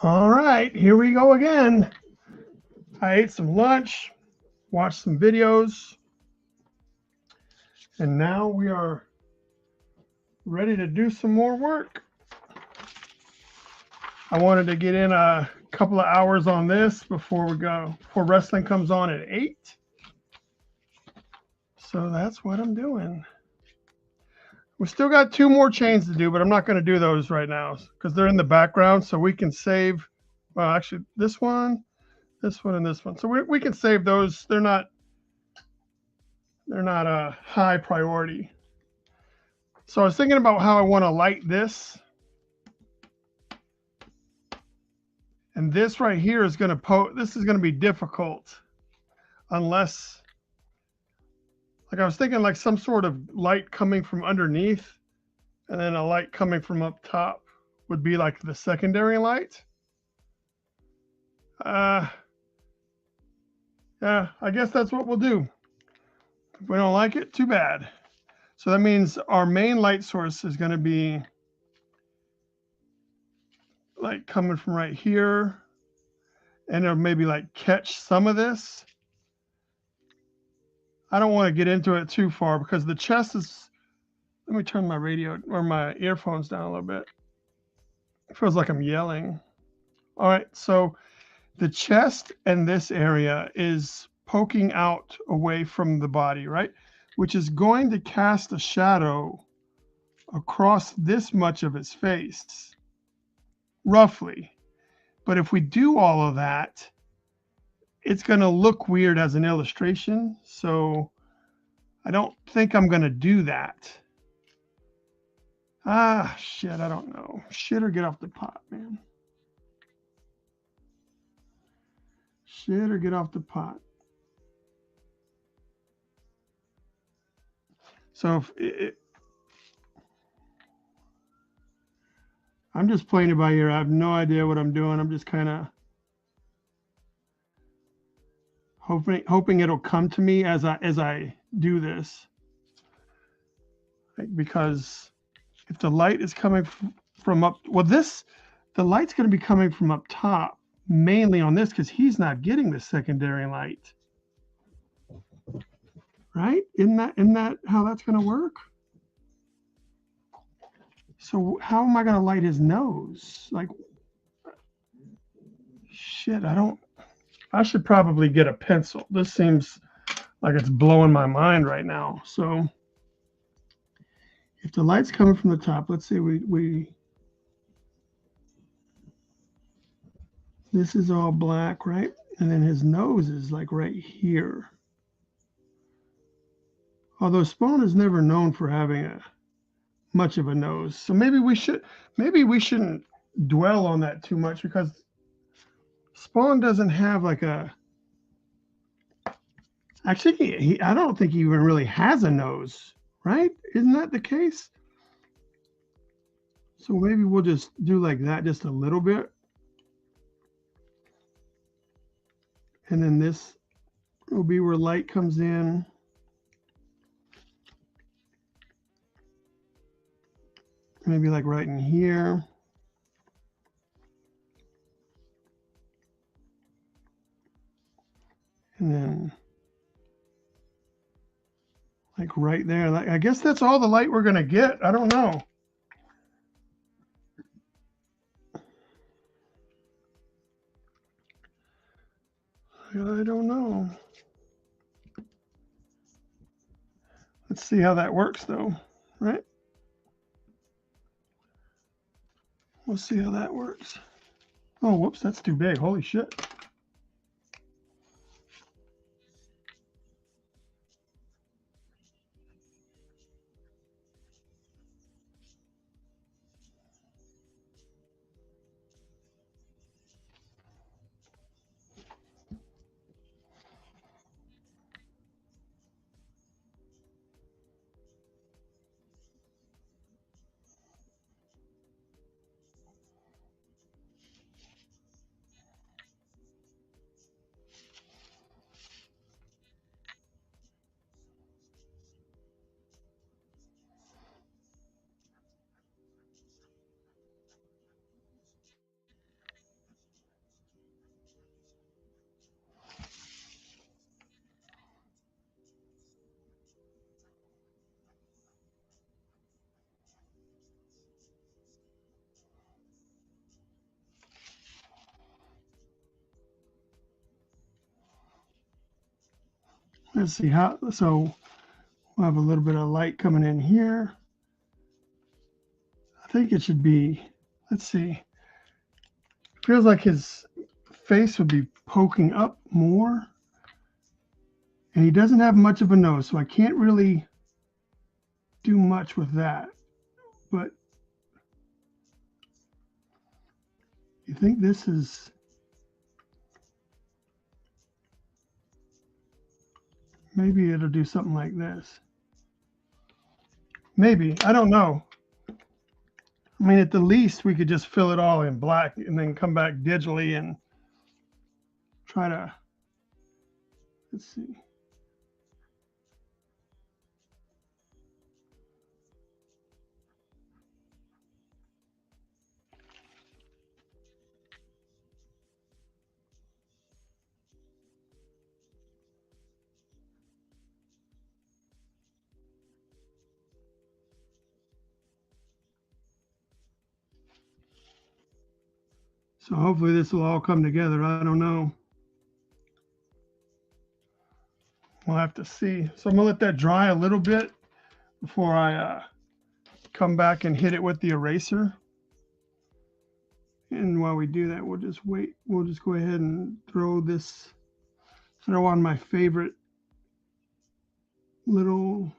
All right, here we go again. I ate some lunch, watched some videos, and now we are ready to do some more work. I wanted to get in a couple of hours on this before wrestling comes on at 8. So that's what I'm doing. We still got 2 more chains to do, but I'm not going to do those right now because they're in the background, so we can save. Well, actually, this one, and this one. So we can save those. They're not a high priority. So I was thinking about how I want to light this. And this right here is going to this is going to be difficult unless, like I was thinking like some sort of light coming from underneath and then a light coming from up top would be like the secondary light. Yeah, I guess that's what we'll do. If we don't like it, too bad. So that means our main light source is going to be like coming from right here, and it'll maybe like catch some of this. I don't want to get into it too far because the chest is, let me turn my radio or my earphones down a little bit. It feels like I'm yelling. All right, so the chest and this area is poking out away from the body, right? Which is going to cast a shadow across this much of his face, roughly. But if we do all of that, it's going to look weird as an illustration. So I don't think I'm going to do that. Ah, shit, I don't know. Shit or get off the pot, man. Shit or get off the pot. So I'm just playing it by ear. I have no idea what I'm doing. I'm just kind of hoping it'll come to me as I do this. Because if the light is coming from up, well, the light's going to be coming from up top, mainly on this because he's not getting the secondary light. Right? Isn't that how that's going to work? So how am I going to light his nose? Like, shit, I should probably get a pencil. This seems like it's blowing my mind right now. So if the light's coming from the top, let's say this is all black, right? And then his nose is like right here. Although Spawn is never known for having much of a nose. So maybe we shouldn't dwell on that too much because Spawn doesn't have like a, actually I don't think he even really has a nose, right? Isn't that the case? So maybe we'll just do like that just a little bit. And then this will be where light comes in. Maybe like right in here. And then like right there. Like, I guess that's all the light we're going to get. I don't know. I don't know. Let's see how that works though, right? We'll see how that works. Oh, whoops, that's too big. Holy shit. Let's see how, so we'll have a little bit of light coming in here. I think it should be, let's see, feels like his face would be poking up more. And he doesn't have much of a nose, so I can't really do much with that. But you think this is, maybe it'll do something like this. Maybe, I don't know. I mean, at the least, we could just fill it all in black and then come back digitally and try to, let's see. So hopefully this will all come together. I don't know. We'll have to see. So I'm gonna let that dry a little bit before I come back and hit it with the eraser. And while we do that, we'll just wait. We'll just go ahead and throw on my favorite little,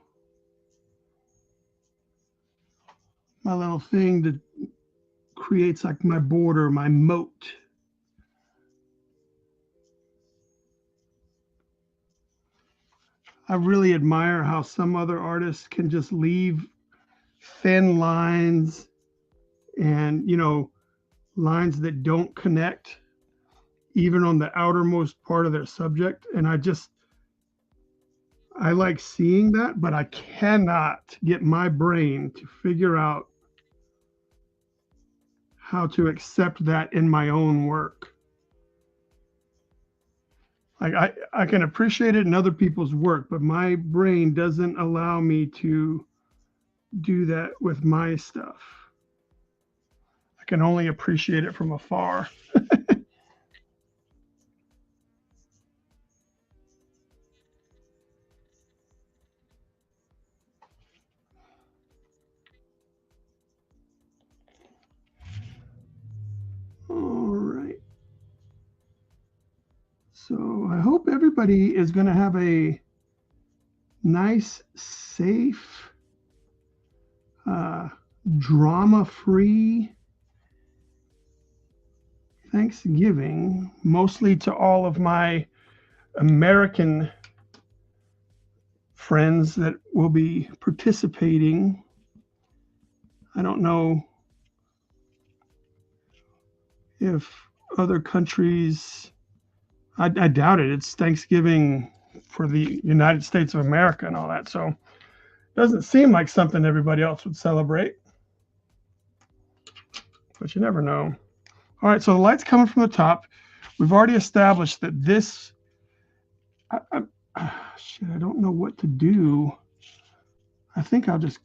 my little thing that creates like my border, my moat. I really admire how some other artists can just leave thin lines and, lines that don't connect even on the outermost part of their subject. And I like seeing that, but I cannot get my brain to figure out how to accept that in my own work. Like I can appreciate it in other people's work, but my brain doesn't allow me to do that with my stuff. I can only appreciate it from afar. All right. So I hope everybody is going to have a nice, safe, drama-free Thanksgiving, mostly to all of my American friends that will be participating. I don't know if other countries, I doubt it. It's Thanksgiving for the United States of America and all that. So it doesn't seem like something everybody else would celebrate, but you never know. All right, so the light's coming from the top. We've already established that this, shit, I don't know what to do. I think I'll just,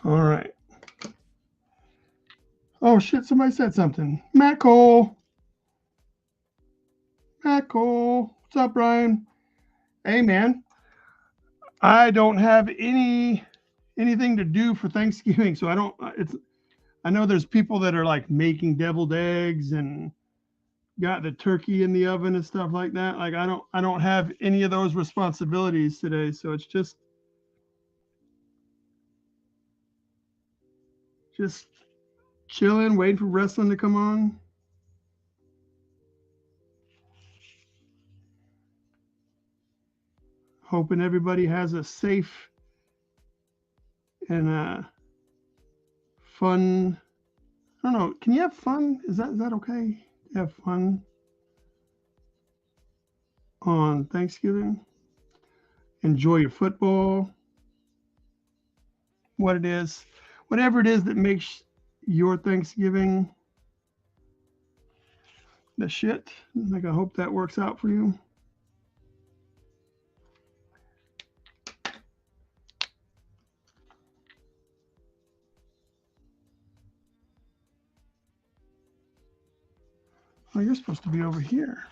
All right. Oh shit! Somebody said something. Matt Cole. Matt Cole. What's up, Bryan? Hey, man. I don't have anything to do for Thanksgiving, so I don't. It's. I know there's people that are like making deviled eggs and got the turkey in the oven and stuff like that. Like I don't have any of those responsibilities today, so it's just chilling, waiting for wrestling to come on. Hoping everybody has a safe and fun. I don't know. Can you have fun? Is that okay? Have fun on Thanksgiving. Enjoy your football. What it is, whatever it is that makes your Thanksgiving the shit. Like I hope that works out for you. Oh, you're supposed to be over here.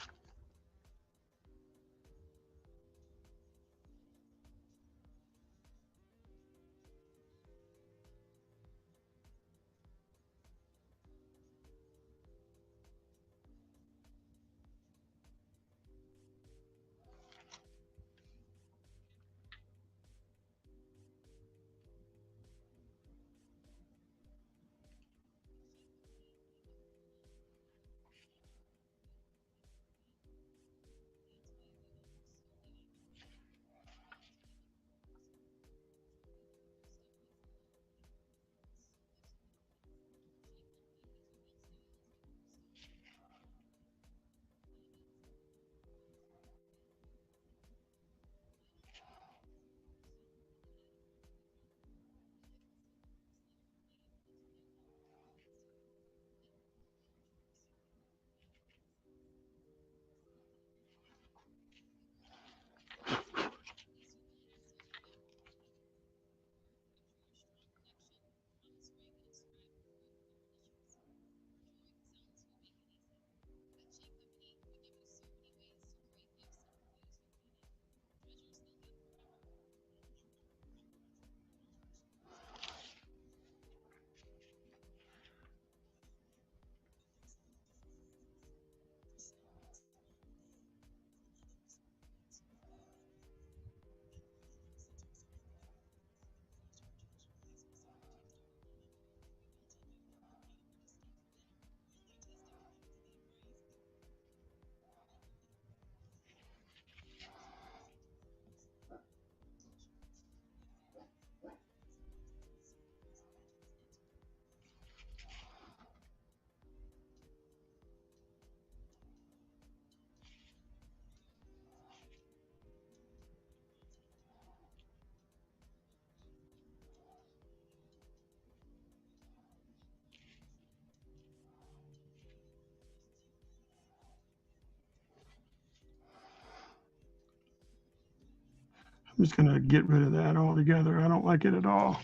I'm just gonna get rid of that altogether. I don't like it at all.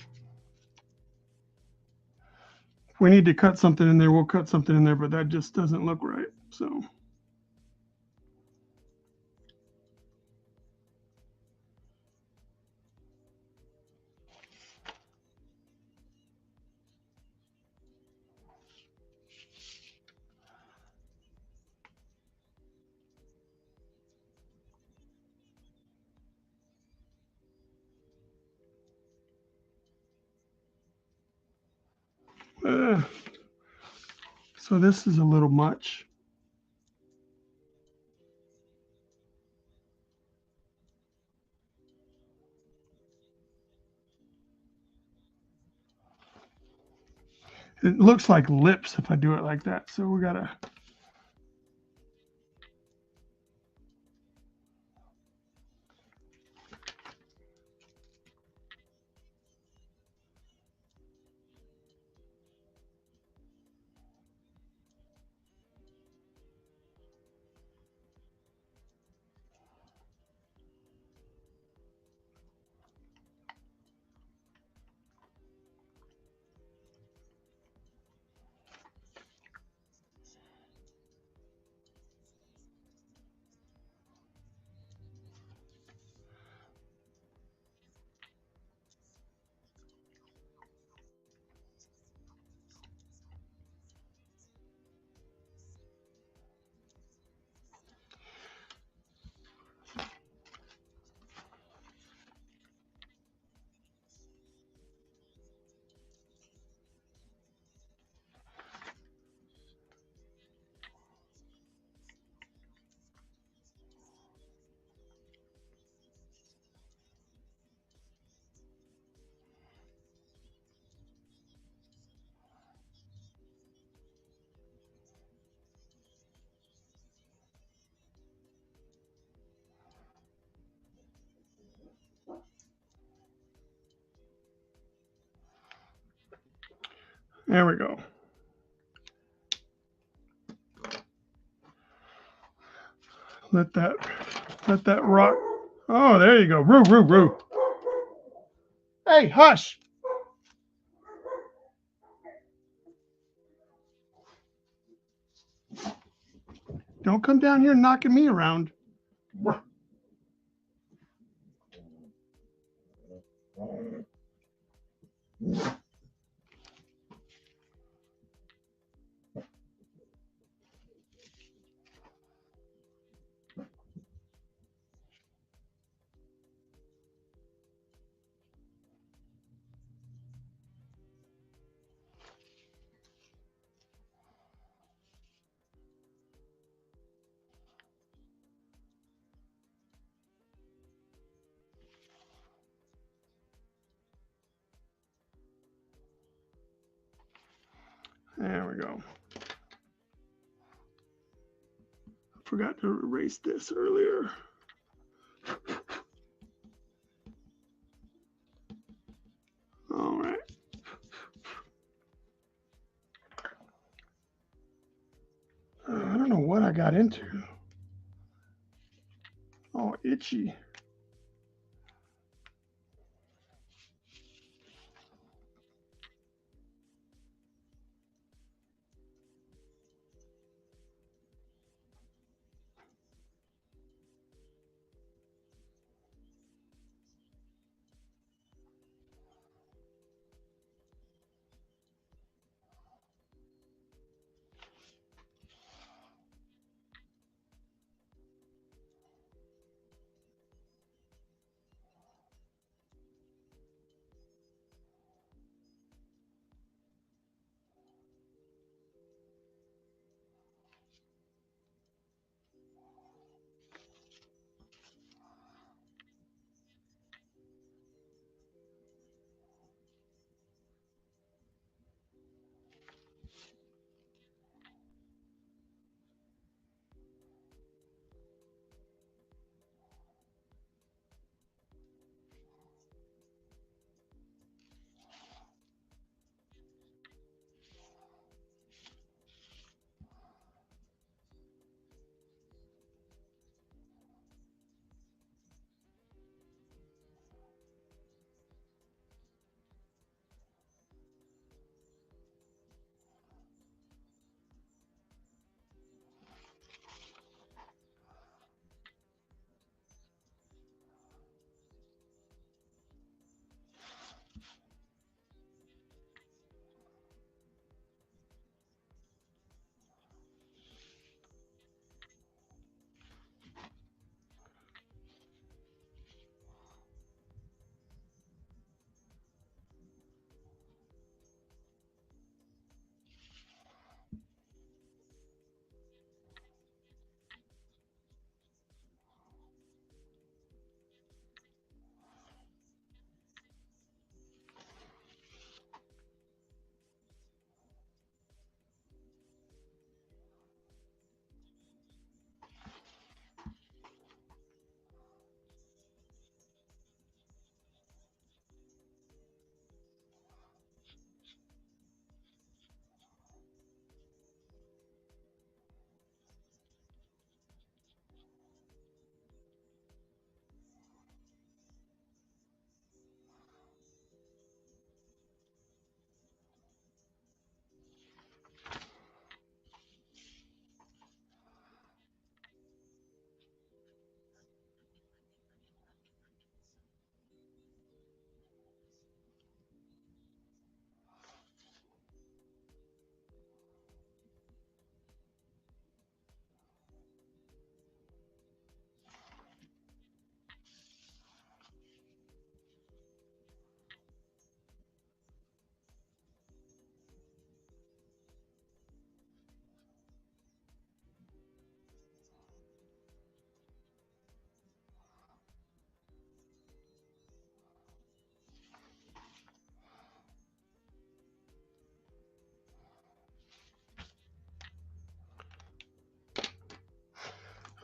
If we need to cut something in there, we'll cut something in there, but that just doesn't look right. So uh, so this is a little much. It looks like lips if I do it like that. So we gotta. There we go. Let that rock. Oh, there you go. Roo, roo, roo. Hey, hush. Don't come down here knocking me around. There we go. Forgot to erase this earlier. All right. I don't know what I got into. Oh, itchy.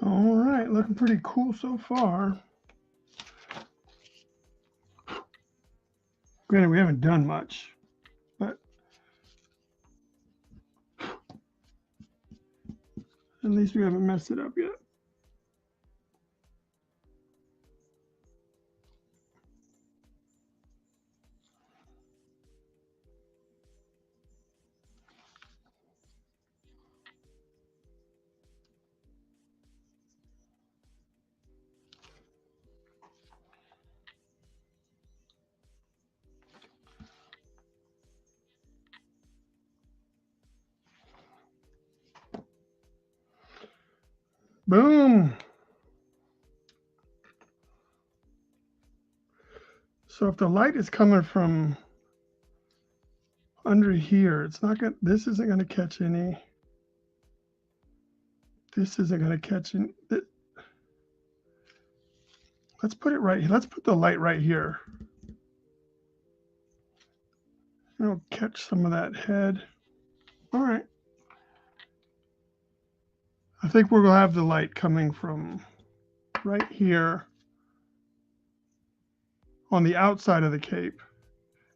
All right, looking pretty cool so far. Granted, we haven't done much, but At least we haven't messed it up yet. Boom. So if the light is coming from under here, it's not going. This isn't going to catch any. This isn't going to catch any. Let's put it right here. Let's put the light right here. It'll catch some of that head. All right. I think we're going to have the light coming from right here on the outside of the cape.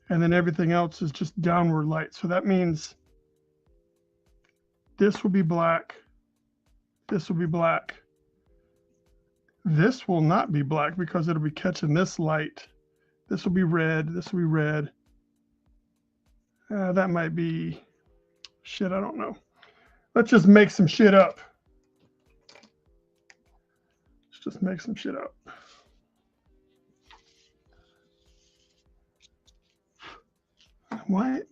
And then everything else is just downward light. So that means this will be black. This will be black. This will not be black because it'll be catching this light. This will be red. This will be red. That might be shit. I don't know. Let's just make some shit up. Let's just make some shit up. What?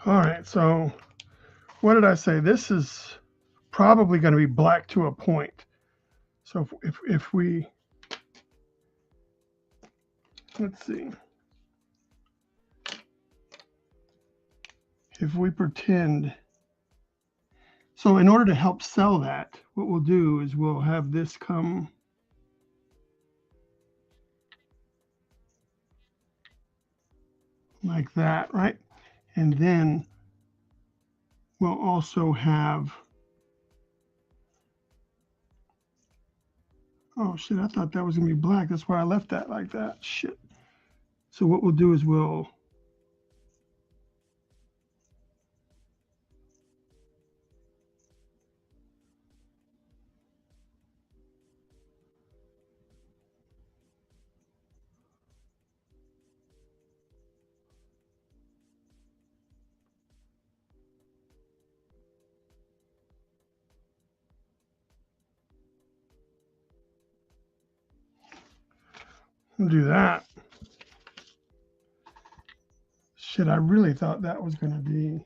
All right, so what did I say? This is probably going to be black to a point. So if we, let's see, if we pretend, so in order to help sell that, what we'll do is we'll have this come like that, right? And then we'll also have, oh shit, I thought that was gonna be black. That's why I left that like that, shit. So what we'll do is we'll do that. Shit, I really thought that was gonna be,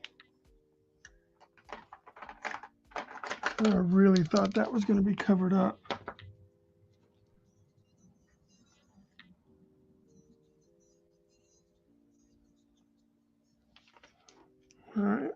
I really thought that was gonna be covered up. All right.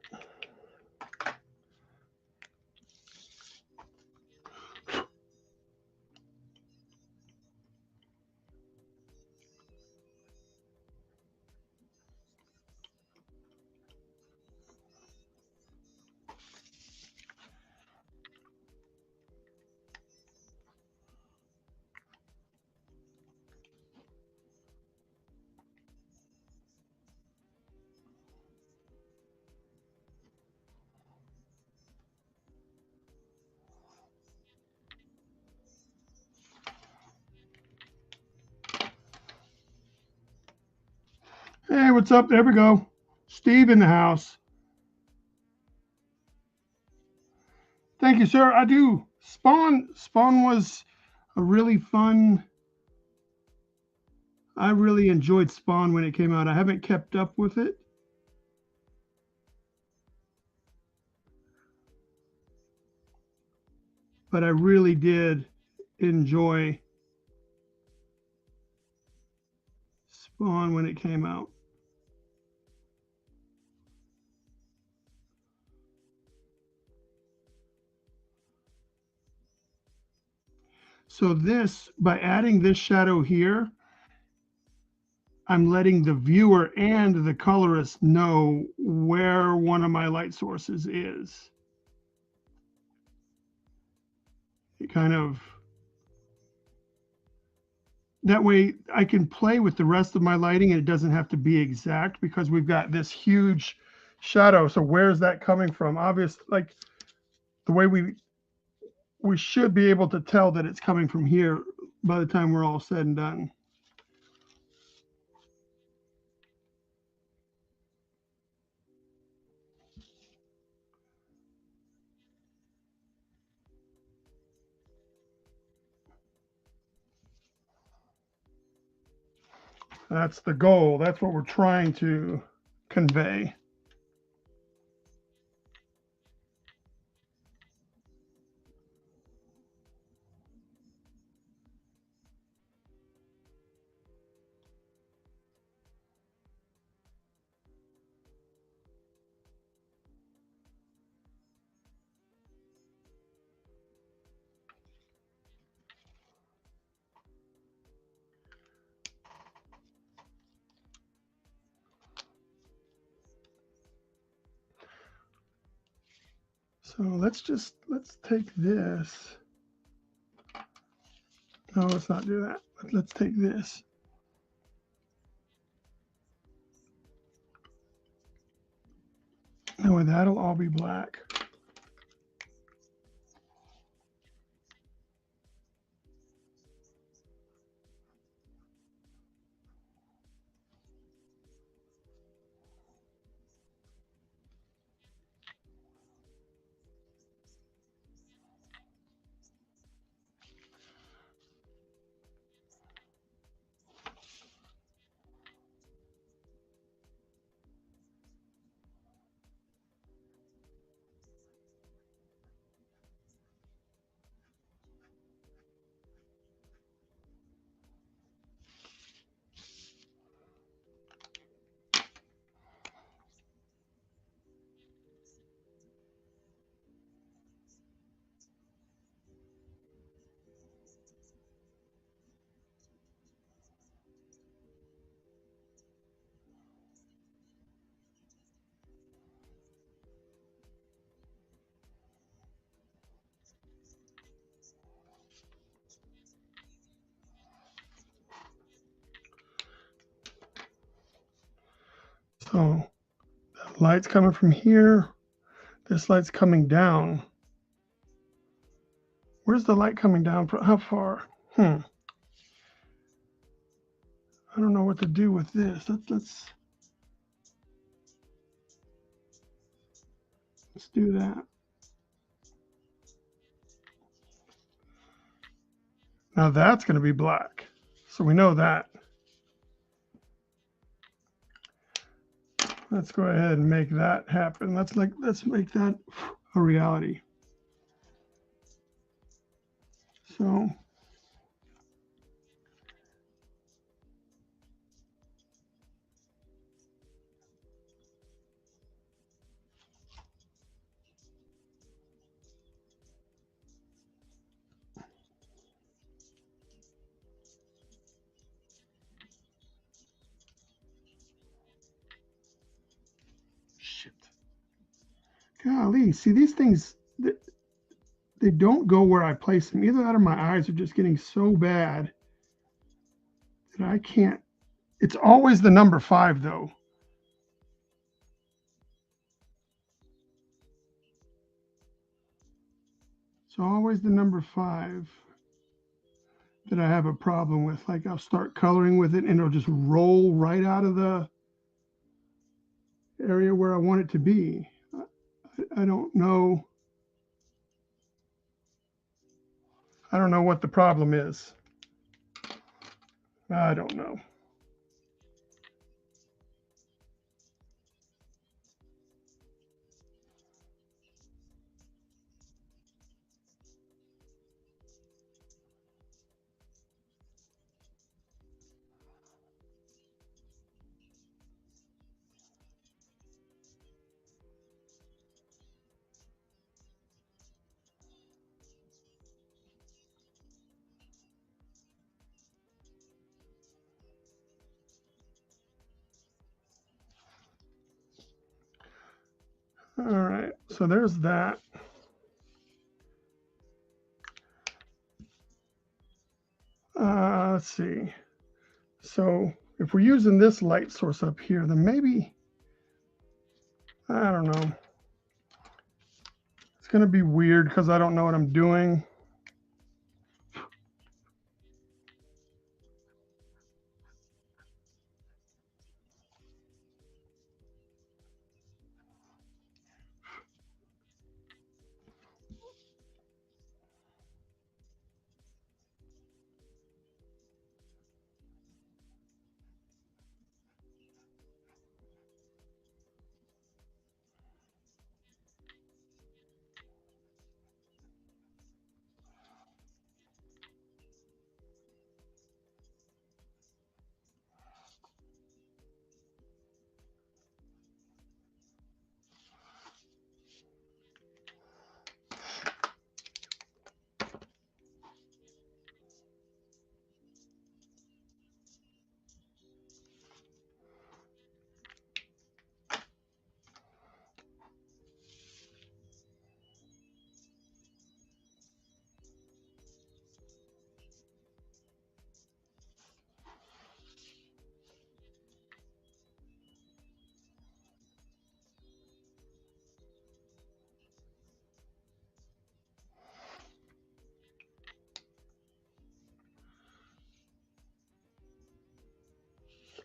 what's up? There we go. Steve in the house. Thank you, sir. I do. Spawn was a really fun. I really enjoyed Spawn when it came out. I haven't kept up with it. But I really did enjoy Spawn when it came out. So this, by adding this shadow here, I'm letting the viewer and the colorist know where one of my light sources is. It kind of, that way I can play with the rest of my lighting and it doesn't have to be exact because we've got this huge shadow. So where's that coming from? Obviously, like the way we should be able to tell that it's coming from here by the time we're all said and done. That's the goal. That's what we're trying to convey. So let's take this. No, let's not do that. Let's take this. That way that'll all be black. So the light's coming from here. This light's coming down. Where's the light coming down from? How far? I don't know what to do with this. Let's do that. Now that's going to be black. So we know that. Let's go ahead and make that happen. Let's make that a reality. So shit. Golly, see these things, they don't go where I place them. Either that or my eyes are just getting so bad that I can't. It's always the number 5 though. It's always the number 5 that I have a problem with. Like I'll start coloring with it and it'll just roll right out of the area where I want it to be. I don't know. I don't know what the problem is. I don't know. All right, so there's that. Let's see. So if we're using this light source up here, then maybe, I don't know. It's going to be weird because I don't know what I'm doing.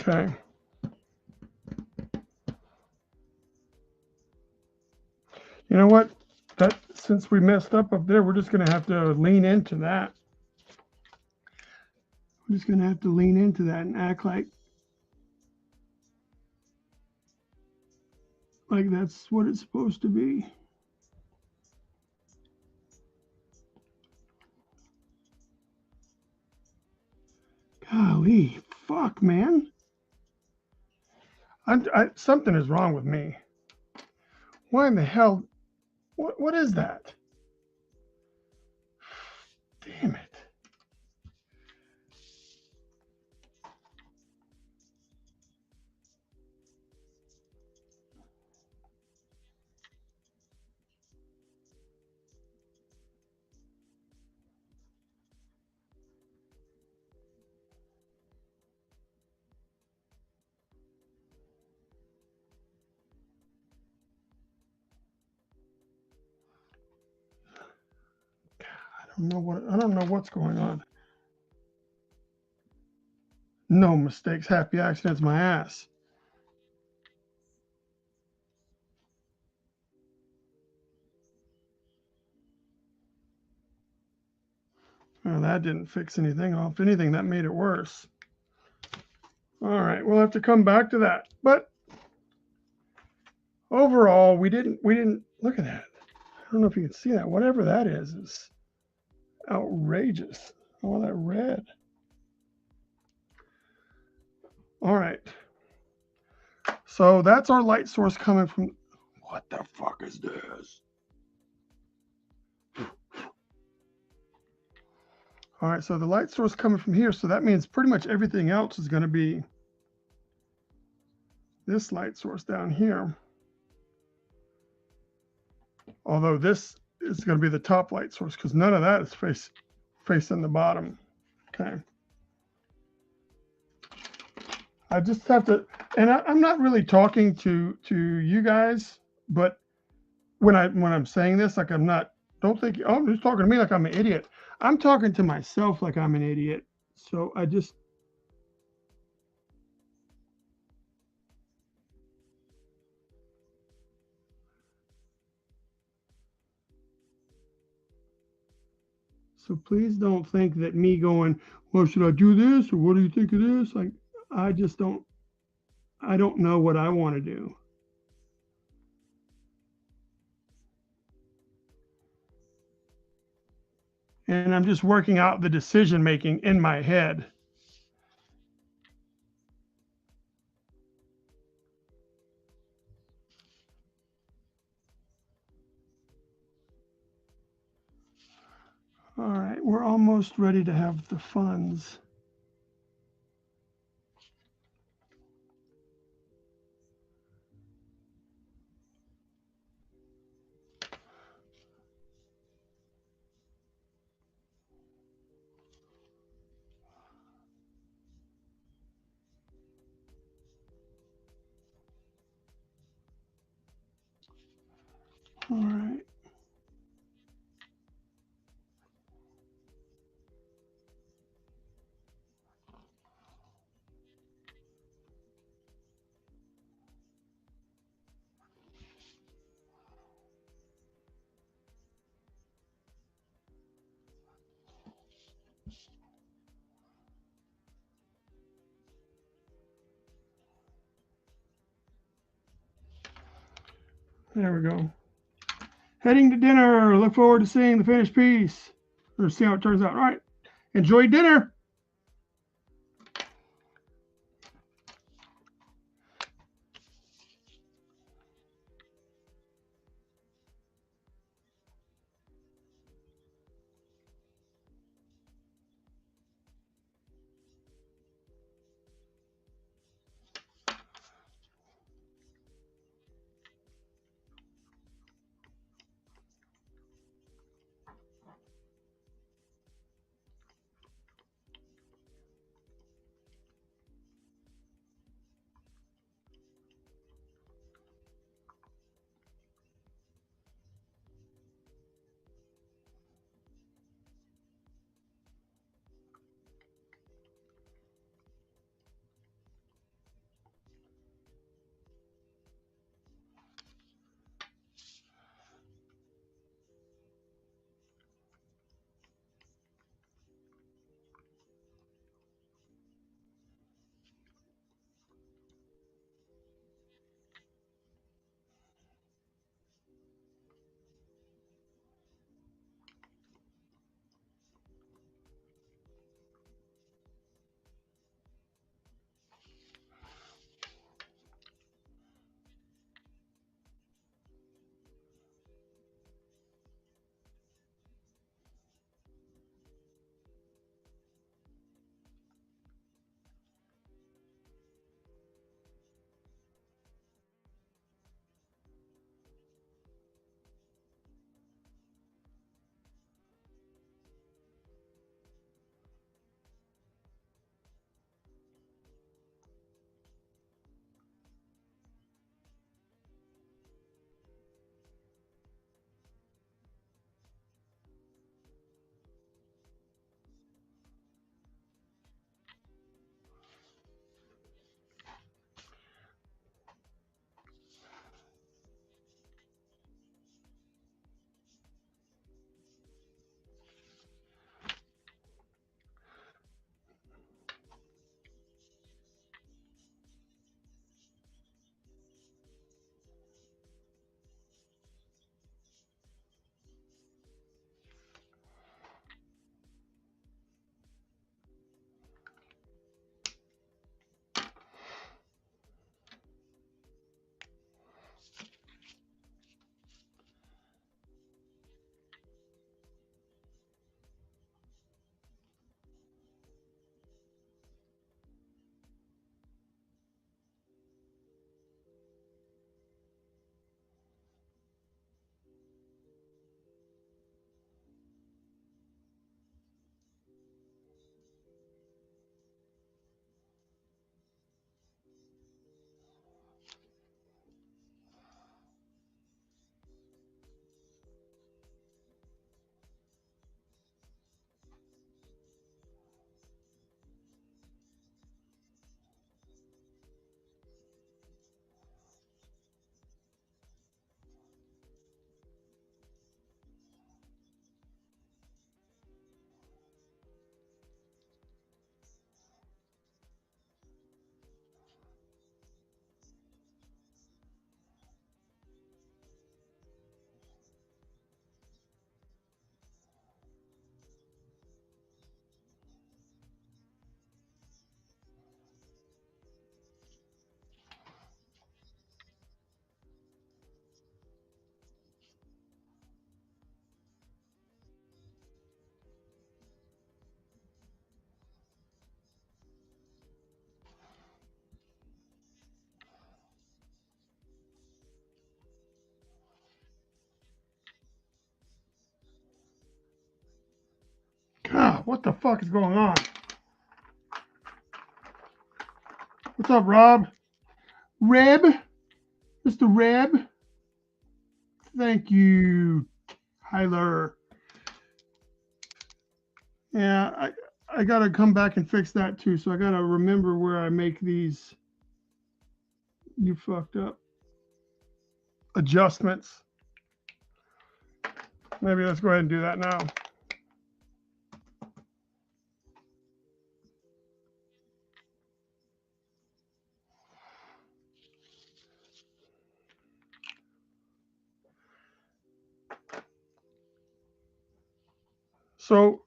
Okay. You know what? That since we messed up there, we're just going to have to lean into that. We're just going to have to lean into that and act like that's what it's supposed to be. Golly, fuck, man. Something is wrong with me. Why in the hell? What is that? Damn it. I don't know what's going on. No mistakes, happy accidents, my ass. Well, that didn't fix anything. If anything, that made it worse. All right, we'll have to come back to that. But overall, we didn't look at that. I don't know if you can see that. Whatever that is outrageous. All that red. All right. So that's our light source coming from. What the fuck is this? All right, so the light source coming from here, so that means pretty much everything else is going to be this light source down here. Although this is going to be the top light source because none of that is facing the bottom. Okay. I just have to, and I'm not really talking to you guys, but when I'm saying this, like don't think, oh, I'm just talking to me like I'm an idiot. I'm talking to myself like I'm an idiot. So I just, So please don't think that me going, well, should I do this or what do you think of this? Like, I just don't, I don't know what I want to do. And I'm just working out the decision making in my head. All right, we're almost ready to have the funds. All right. There we go. Heading to dinner. Look forward to seeing the finished piece or see how it turns out. All right. Enjoy dinner. Ah, what the fuck is going on? What's up, Rob? Reb? Mr. Reb? Thank you, Tyler. Yeah, I got to come back and fix that too. So I got to remember where I make these. You fucked up. Adjustments. Maybe let's go ahead and do that now. So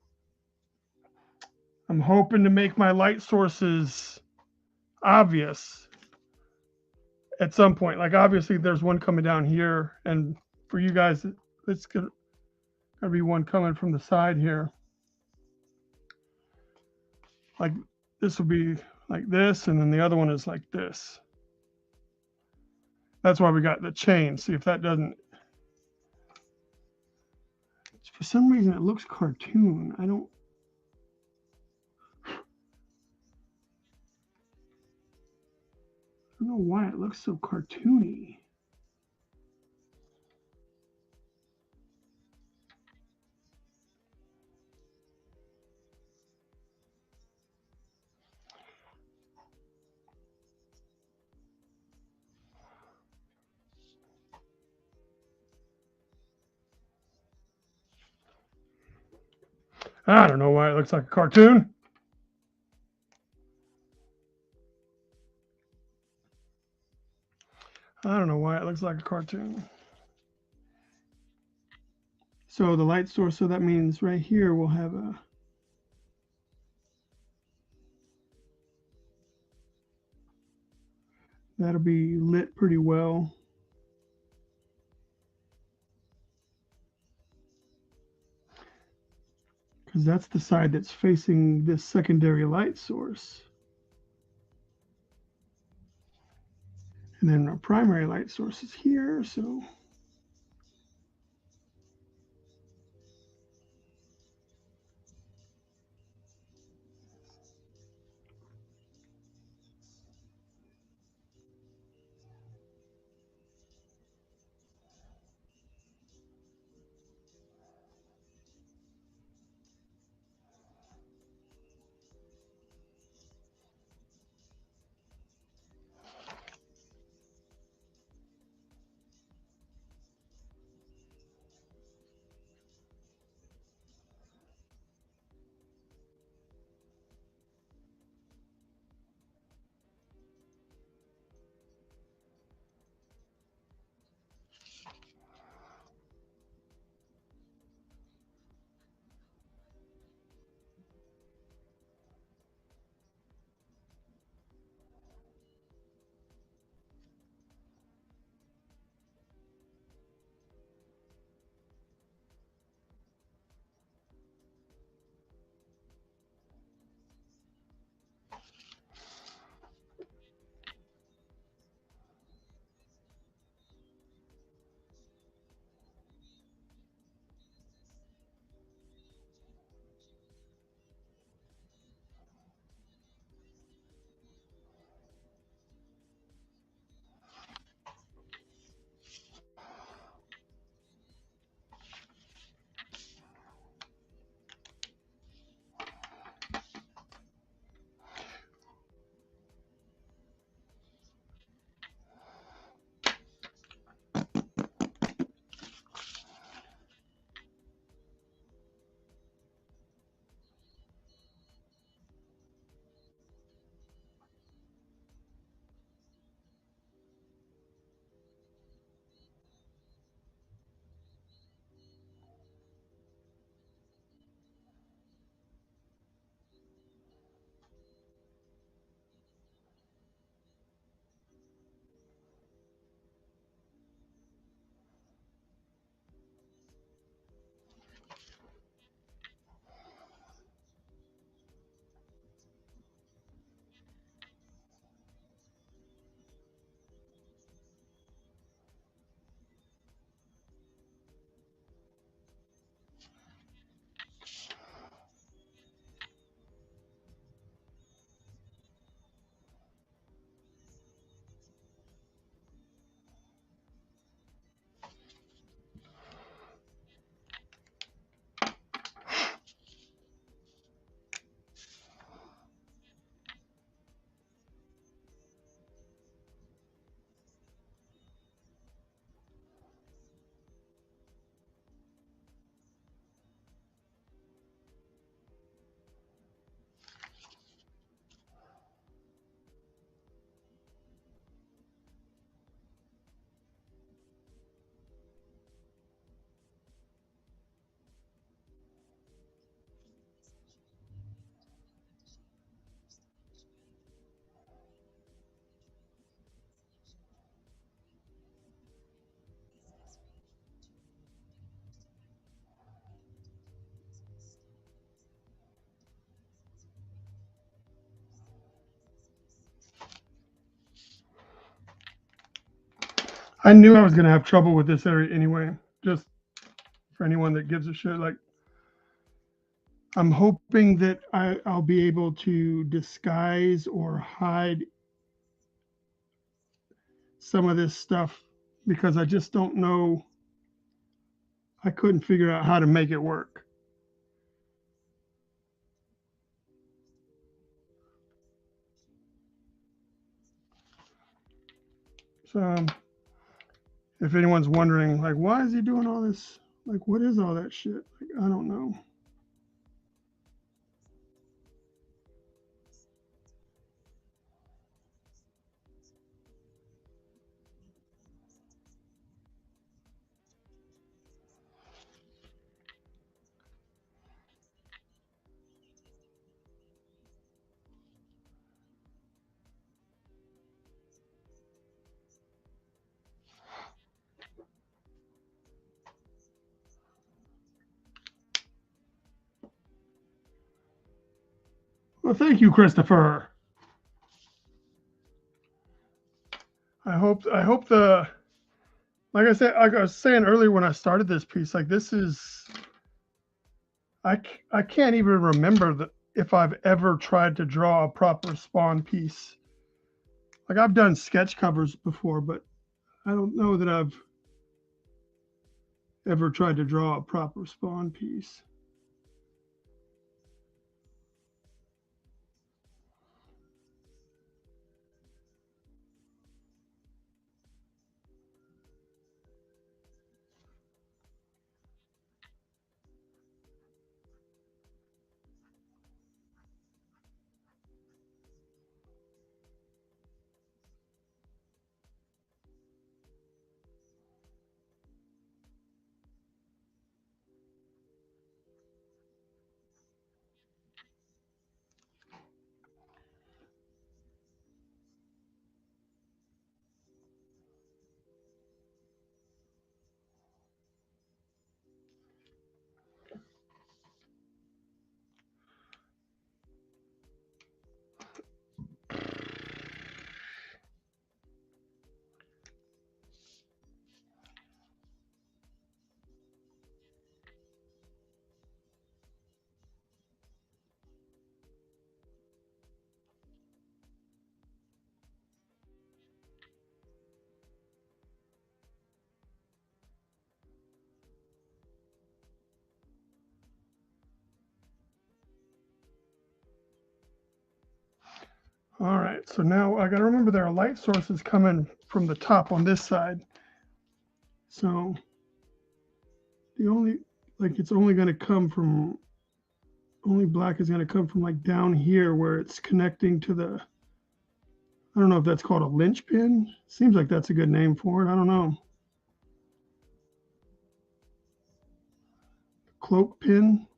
I'm hoping to make my light sources obvious at some point. Like obviously there's one coming down here, and for you guys, it's gonna be one coming from the side here. Like this will be like this, and then the other one is like this. That's why we got the chain. See if that doesn't. For some reason, it looks cartoon. I don't know why it looks so cartoony. I don't know why it looks like a cartoon. I don't know why it looks like a cartoon. So the light source, so that means right here we'll have a that'll be lit pretty well. Because that's the side that's facing this secondary light source. And then our primary light source is here, so I knew I was going to have trouble with this area anyway, just for anyone that gives a shit. Like, I'm hoping that I'll be able to disguise or hide some of this stuff because I just don't know. I couldn't figure out how to make it work. So, if anyone's wondering, like, why is he doing all this? Like, what is all that shit? Like, I don't know. Well, thank you, Christopher. I hope the like I said, like I was saying earlier when I started this piece, like this is I can't even remember if I've ever tried to draw a proper Spawn piece. Like I've done sketch covers before, but I don't know that I've ever tried to draw a proper Spawn piece. All right, so now I got to remember there are light sources coming from the top on this side. So the only, like it's only going to come from, only black is going to come from like down here where it's connecting to the, I don't know if that's called a linchpin. Seems like that's a good name for it. I don't know. Cloak pin.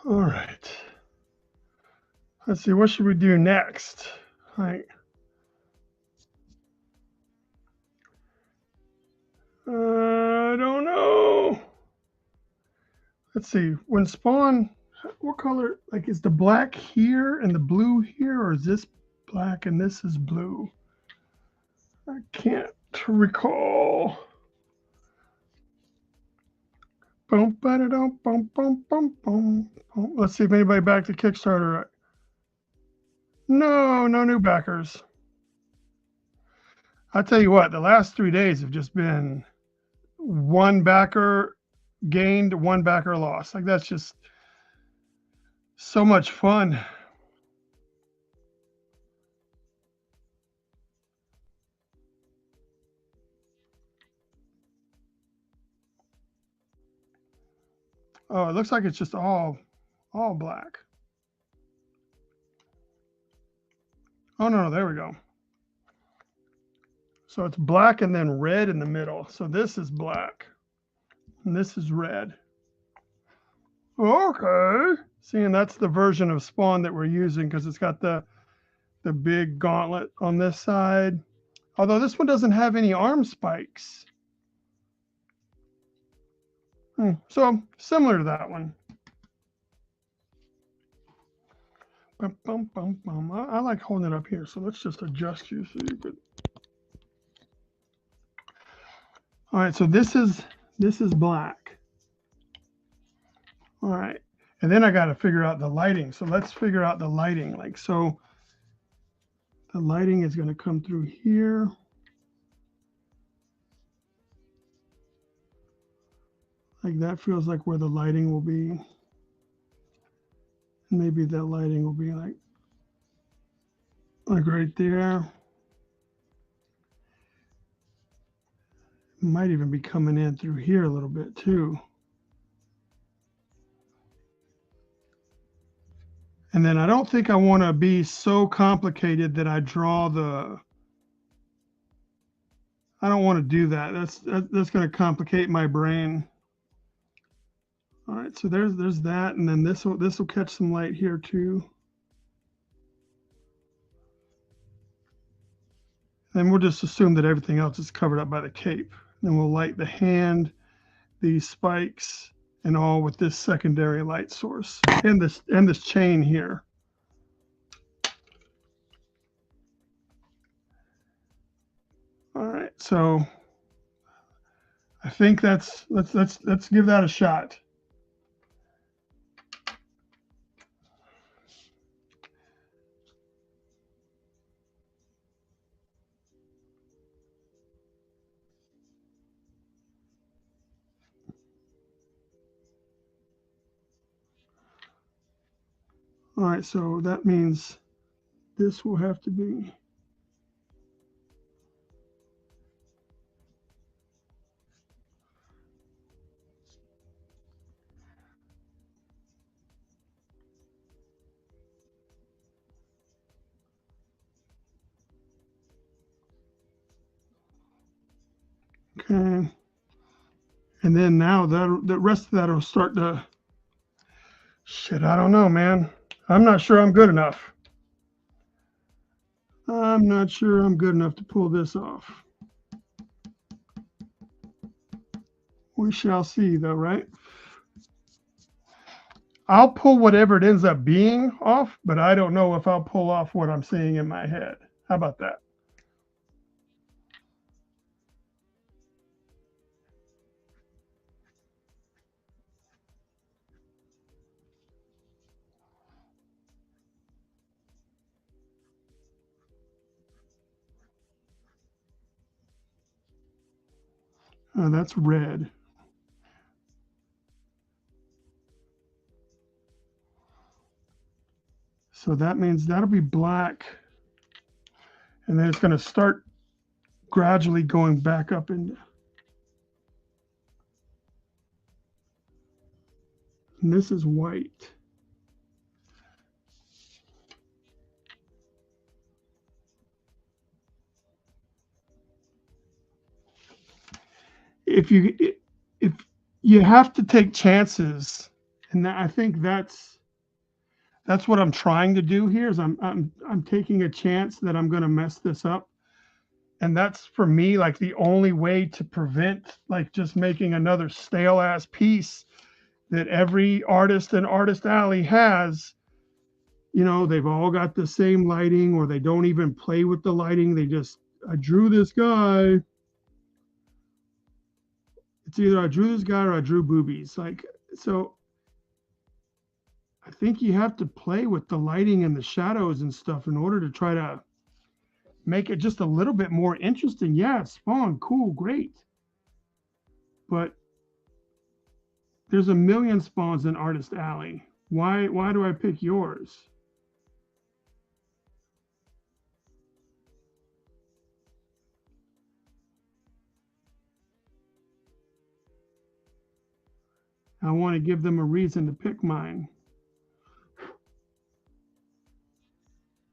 All right. Let's see, what should we do next? I don't know. let's see, when spawn, what color, like is the black here and the blue here, or is this black and this is blue? I can't recall. Boom, ba-da-dum, boom, boom, boom, boom, boom. Let's see if anybody backed the Kickstarter. No, no new backers. I'll tell you what, the last 3 days have just been one backer gained, one backer lost. Like that's just so much fun. Oh, it looks like it's just all black. Oh no, there we go. So it's black and then red in the middle. So this is black and this is red. Okay. See, and that's the version of Spawn that we're using because it's got the big gauntlet on this side. Although this one doesn't have any arm spikes. So similar to that one. Bum, bum, bum, bum. I like holding it up here. So let's just adjust you so you could. All right, so this is black. All right, and then I got to figure out the lighting. So let's figure out the lighting. Like, so the lighting is going to come through here. Like that feels like where the lighting will be. Maybe that lighting will be like right there. Might even be coming in through here a little bit too. And then I don't think I want to be so complicated that I draw the, I don't want to do that. That's going to complicate my brain. All right, so there's that, and then this will catch some light here too. Then we'll just assume that everything else is covered up by the cape. Then we'll light the hand, these spikes, and all with this secondary light source and this chain here. All right, so I think let's give that a shot. All right, so that means this will have to be. Okay. And then now the rest of that will start to, shit, I don't know, man. I'm not sure I'm good enough. I'm not sure I'm good enough to pull this off. We shall see though, right? I'll pull whatever it ends up being off, but I don't know if I'll pull off what I'm seeing in my head. How about that? That's red. So that means that'll be black. And then it's going to start gradually going back up into. And this is white. If you have to take chances, and I think that's what I'm trying to do here is I'm taking a chance that I'm going to mess this up. And that's for me like the only way to prevent like just making another stale ass piece that every artist and artist alley has. They've all got the same lighting, or they don't even play with the lighting. They just, I drew this guy. It's either I drew this guy or I drew boobies. So I think you have to play with the lighting and the shadows and stuff in order to try to make it just a little bit more interesting. Yeah, Spawn, cool, great. But there's a million Spawns in Artist Alley. Why do I pick yours? I want to give them a reason to pick mine.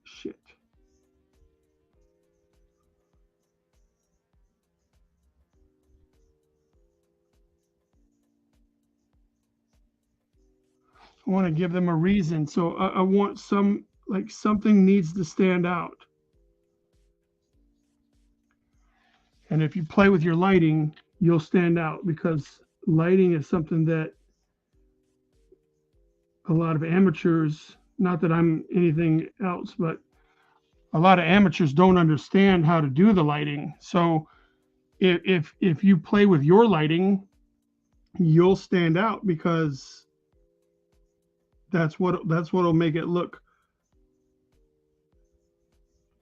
Shit. I want to give them a reason. So I want something needs to stand out. And if you play with your lighting, you'll stand out, because lighting is something that a lot of amateurs, not that I'm anything else, but a lot of amateurs don't understand how to do the lighting. So if you play with your lighting, you'll stand out, because that's what'll make it look.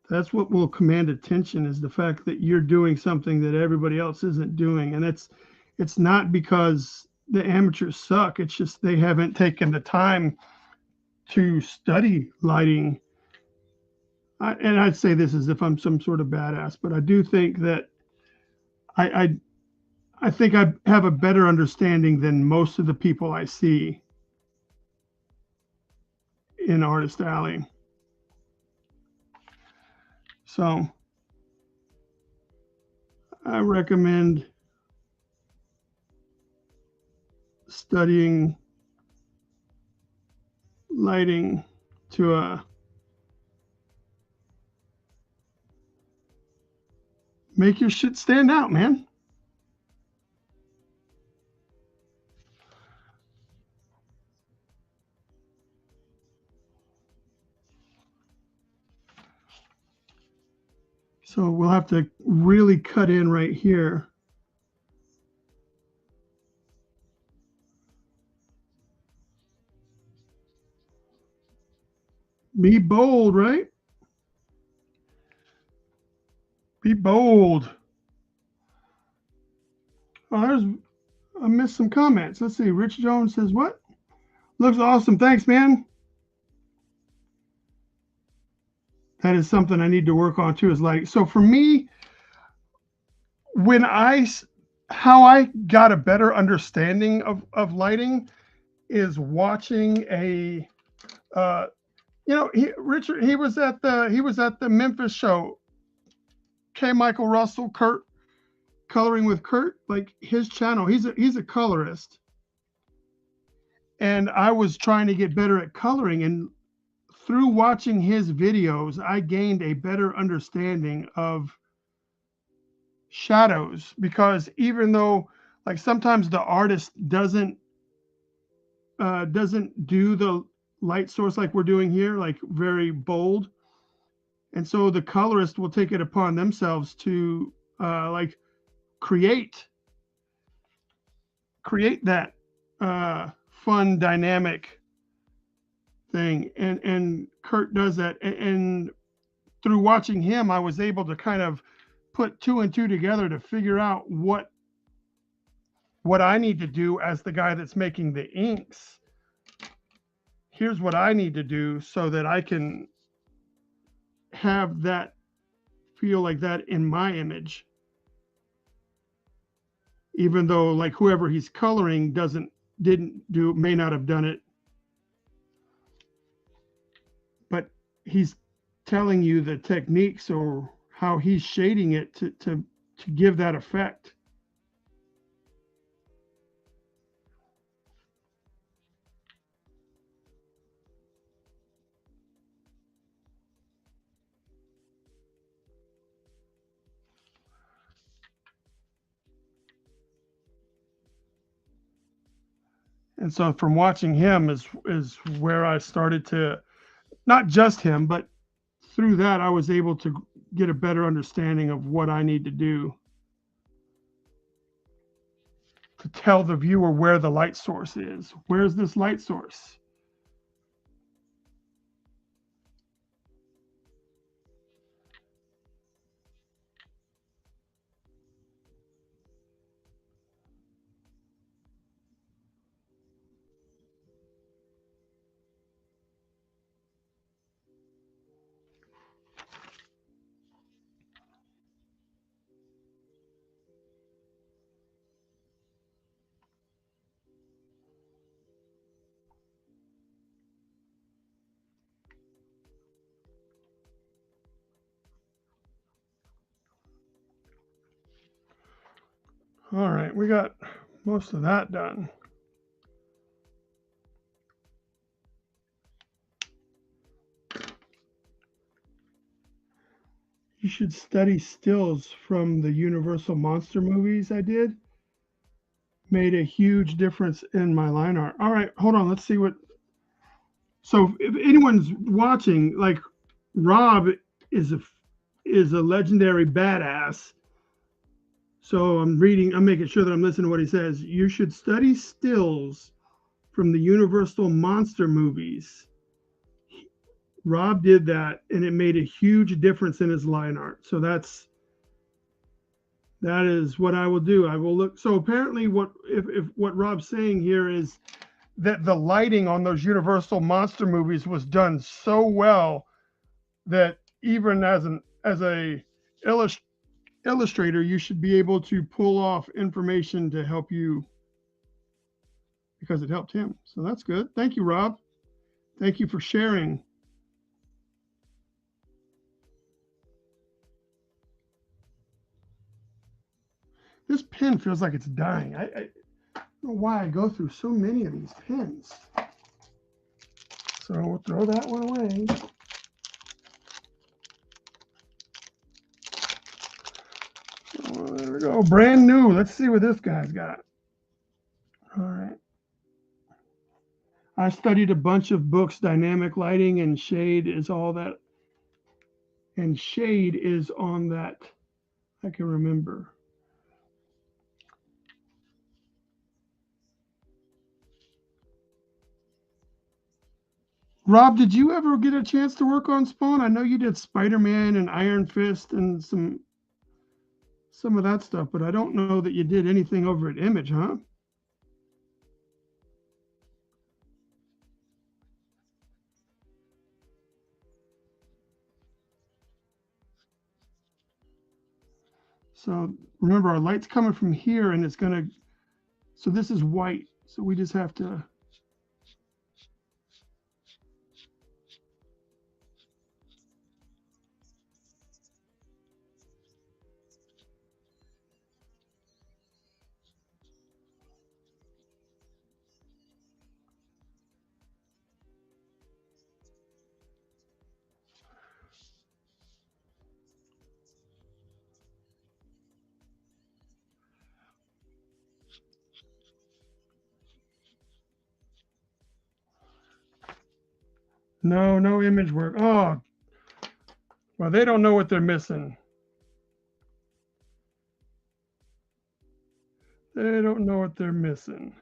That's what will command attention, is the fact that you're doing something that everybody else isn't doing. And it's not because the amateurs suck. It's just they haven't taken the time to study lighting. And I'd say this as if I'm some sort of badass, but I do think that I I think I have a better understanding than most of the people I see in Artist Alley. So I recommend studying lighting to make your shit stand out, man. So we'll have to really cut in right here. Be bold, right? Be bold. Oh, I missed some comments. Let's see. Rich Jones says, what? Looks awesome. Thanks, man. That is something I need to work on too, is lighting. So for me, when how I got a better understanding of lighting is watching Richard, he was at the Memphis show. K. Michael Russell, Kurt, coloring with Kurt, like his channel. He's a colorist, and I was trying to get better at coloring, and through watching his videos, I gained a better understanding of shadows, because even though like sometimes the artist doesn't do the light source like we're doing here, like very bold, and so the colorist will take it upon themselves to like create that fun dynamic thing, and Kurt does that, and through watching him I was able to kind of put two and two together to figure out what I need to do as the guy that's making the inks. Here's what I need to do so that I can have that feel like that in my image, even though like whoever he's coloring may not have done it, but he's telling you the techniques or how he's shading it to give that effect. And so from watching him is where I started to, not just him, but through that I was able to get a better understanding of what I need to do to tell the viewer where the light source is. Where's this light source? All right, we got most of that done. You should study stills from the Universal Monster movies I did. Made a huge difference in my line art. All right, hold on. Let's see what. So if anyone's watching, like Rob is a is a legendary badass. So I'm reading. I'm making sure that I'm listening to what he says. You should study stills from the Universal Monster movies. Rob did that, and it made a huge difference in his line art. So that is what I will do. I will look. So apparently, what if what Rob's saying here is that the lighting on those Universal monster movies was done so well that even as a illustrator, you should be able to pull off information to help you because it helped him. So that's good. Thank you, Rob. Thank you for sharing. This pen feels like it's dying. I don't know why I go through so many of these pens. So we'll throw that one away. There we go. Brand new. Let's see what this guy's got. All right. I studied a bunch of books. Dynamic lighting and shade is all that. And shade is on that. I can remember. Rob, did you ever get a chance to work on Spawn? I know you did Spider-Man and Iron Fist and some of that stuff, but I don't know that you did anything over at Image, huh? So remember, our light's coming from here, and it's gonna. So this is white. So we just have to. No, no image work. Oh, well, they don't know what they're missing. They don't know what they're missing.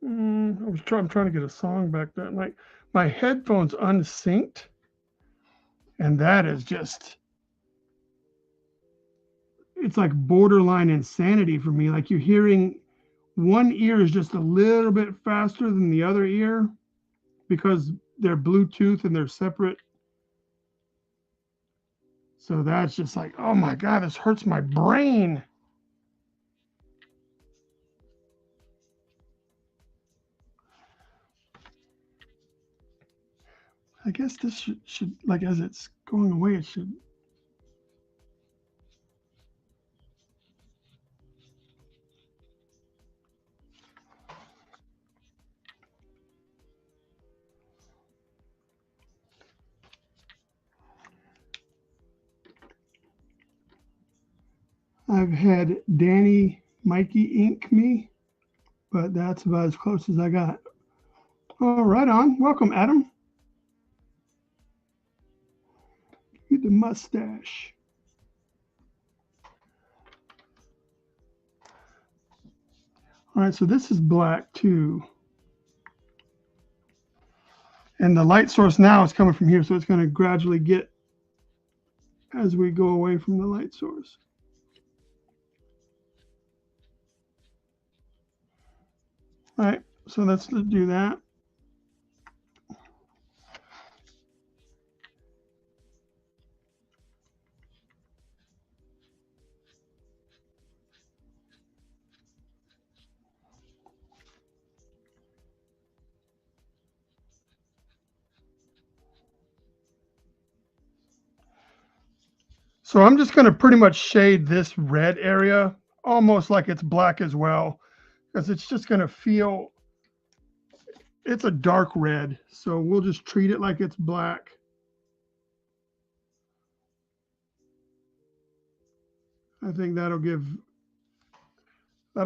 I'm trying to get a song back there. My headphones unsynced, and that is just it's like borderline insanity for me. Like you're hearing one ear is just a little bit faster than the other ear because they're Bluetooth and they're separate. So that's just like, oh my God, this hurts my brain. I guess this should like as it's going away, it should. I've had Danny Mikey ink me, but that's about as close as I got. Oh, right on. Welcome, Adam. Get the mustache. All right, so this is black too. And the light source now is coming from here, so it's going to gradually get as we go away from the light source. All right, so let's do that. So I'm just going to pretty much shade this red area almost like it's black as well, because it's just going to feel, it's a dark red. So we'll just treat it like it's black. I think that'll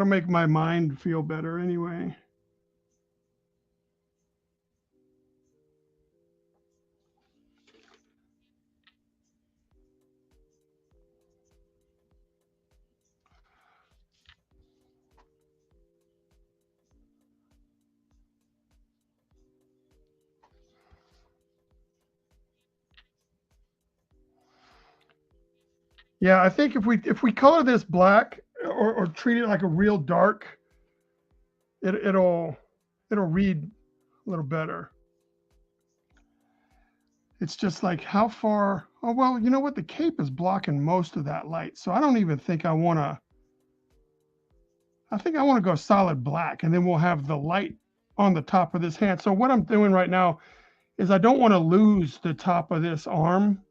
make my mind feel better anyway. Yeah, I think if we color this black or treat it like a real dark, it'll read a little better. It's just like how far, oh well, you know what? The cape is blocking most of that light. So I don't even think I wanna, I think I wanna go solid black, and then we'll have the light on the top of this hand. So what I'm doing right now is I don't wanna lose the top of this arm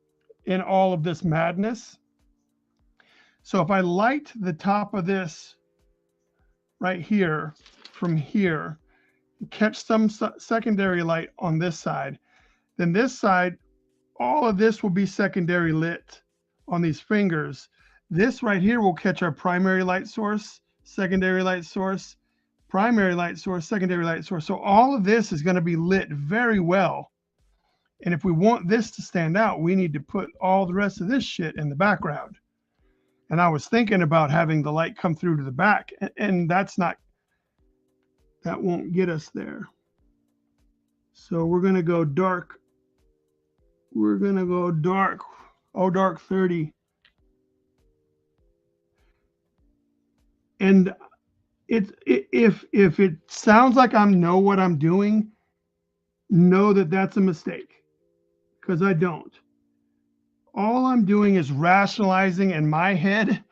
in all of this madness. So if I light the top of this right here from here, catch some secondary light on this side, then this side, all of this will be secondary lit on these fingers. This right here will catch our primary light source, secondary light source, primary light source, secondary light source. So all of this is going to be lit very well. And if we want this to stand out, we need to put all the rest of this shit in the background. And I was thinking about having the light come through to the back, and that won't get us there. So we're going to go dark. We're going to go dark. Oh, dark 30. And if it sounds like I know what I'm doing, know that that's a mistake, because I don't. All I'm doing is rationalizing in my head.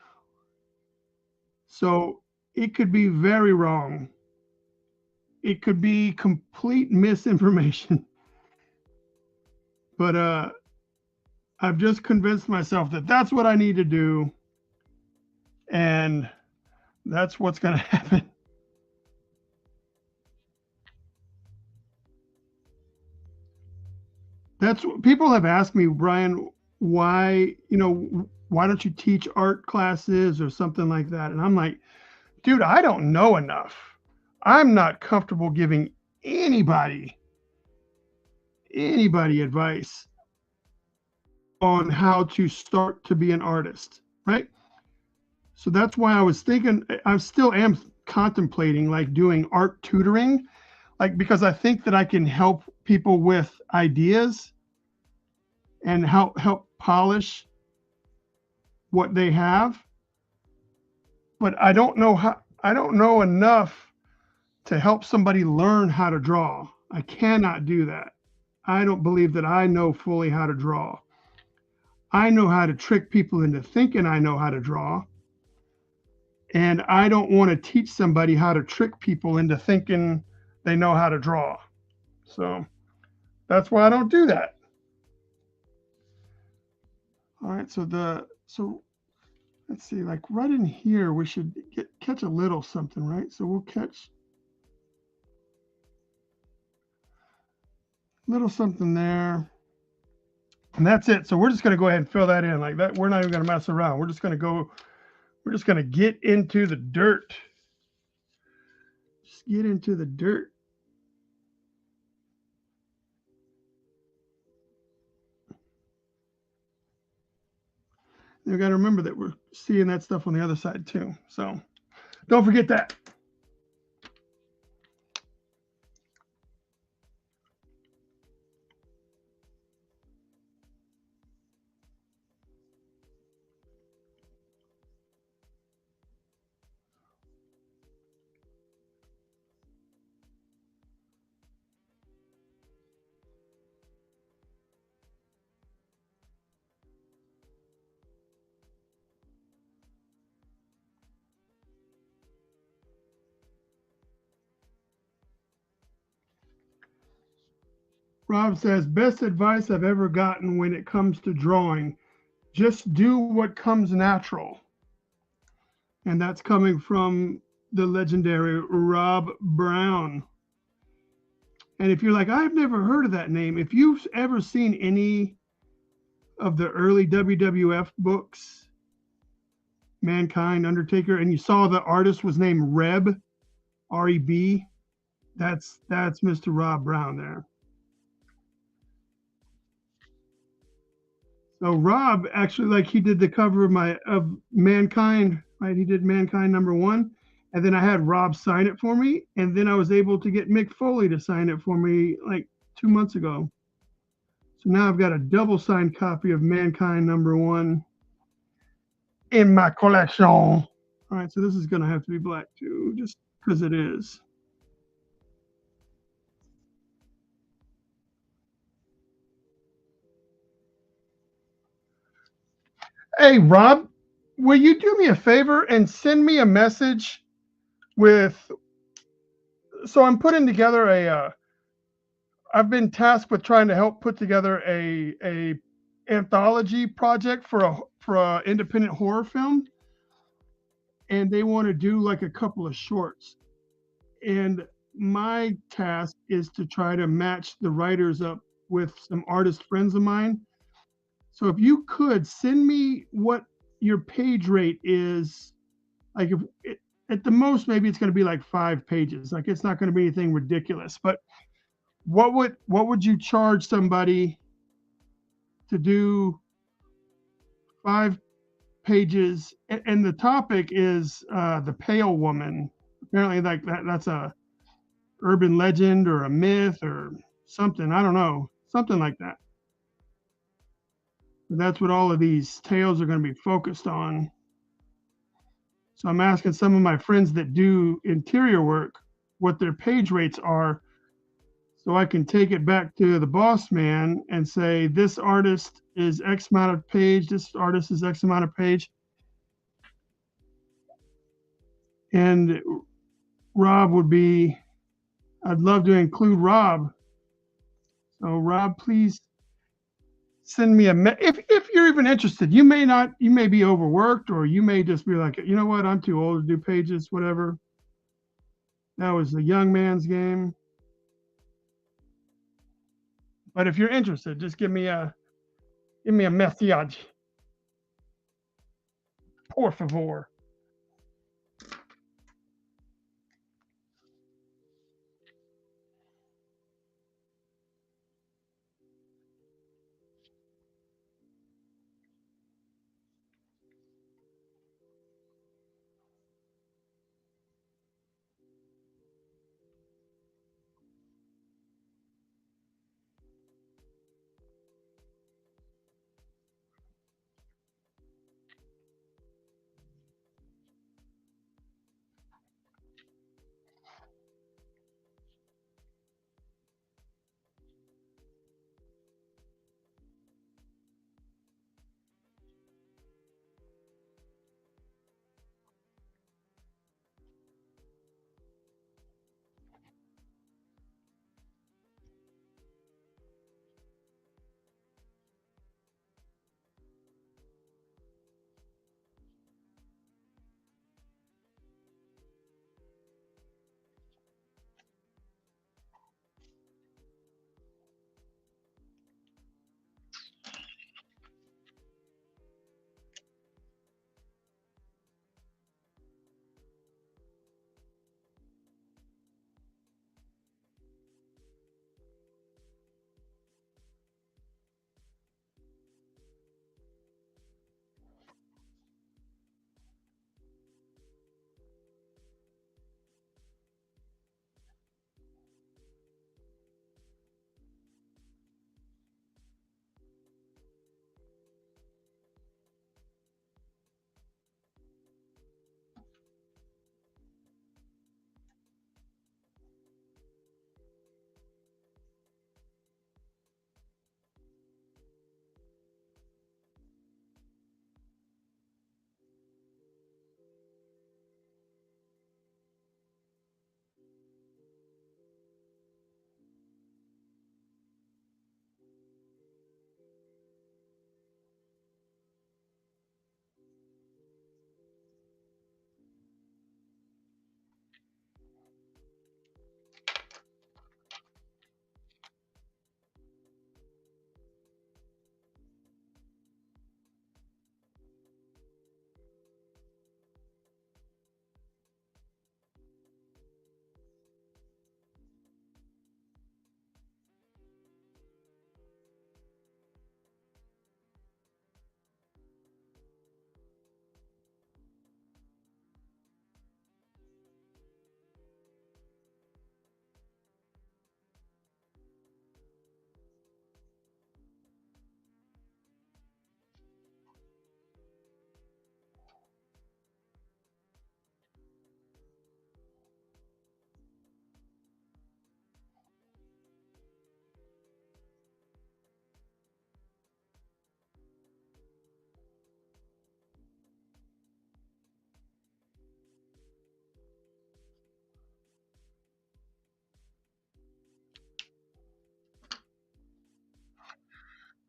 So it could be very wrong. It could be complete misinformation. But I've just convinced myself that that's what I need to do. And that's what's going to happen. That's what people have asked me, Bryan, why don't you teach art classes or something like that? And I'm like, dude, I don't know enough. I'm not comfortable giving anybody advice on how to start to be an artist, right? So that's why I was thinking, I still am contemplating like doing art tutoring, like, because I think that I can help people with ideas and help polish what they have. But I don't know enough to help somebody learn how to draw. I cannot do that. I don't believe that I know fully how to draw. I know how to trick people into thinking I know how to draw. And I don't want to teach somebody how to trick people into thinking they know how to draw. So that's why I don't do that. All right, so let's see, like right in here, we should catch a little something, right? So we'll catch a little something there. And that's it. So we're just going to go ahead and fill that in like that. We're not even going to mess around. We're just going to go We're just gonna get into the dirt. Just get into the dirt. You got to remember that we're seeing that stuff on the other side too. So don't forget that. Rob says, best advice I've ever gotten when it comes to drawing, just do what comes natural. And that's coming from the legendary Rob Brown. And if you're like, I've never heard of that name, if you've ever seen any of the early WWF books, Mankind, Undertaker, and you saw the artist was named Reb, R-E-B, that's Mr. Rob Brown there. So Rob actually, like, he did the cover of Mankind, right? He did Mankind #1, and then I had Rob sign it for me, and then I was able to get Mick Foley to sign it for me like 2 months ago. So now I've got a double signed copy of Mankind #1 in my collection. All right, so this is gonna have to be black too, just because it is. Hey Rob, will you do me a favor and send me a message with? So I'm putting together I've been tasked with trying to help put together a anthology project for a independent horror film, and they want to do like a couple of shorts. And my task is to try to match the writers up with some artist friends of mine. So if you could send me what your page rate is, like if it, at the most maybe it's going to be like 5 pages. Like it's not going to be anything ridiculous, but what would you charge somebody to do 5 pages? And the topic is the Pale Woman. Apparently, like that's a urban legend or a myth or something. I don't know, something like that. But that's what all of these tales are going to be focused on. So I'm asking some of my friends that do interior work what their page rates are, so I can take it back to the boss man and say, this artist is X amount of page, this artist is X amount of page. And Rob would be, I'd love to include Rob. So Rob, please send me if you're even interested. You may not, you may be overworked, or you may just be like, you know what, I'm too old to do pages, whatever. That was a young man's game. But if you're interested, just give me a message, por favor.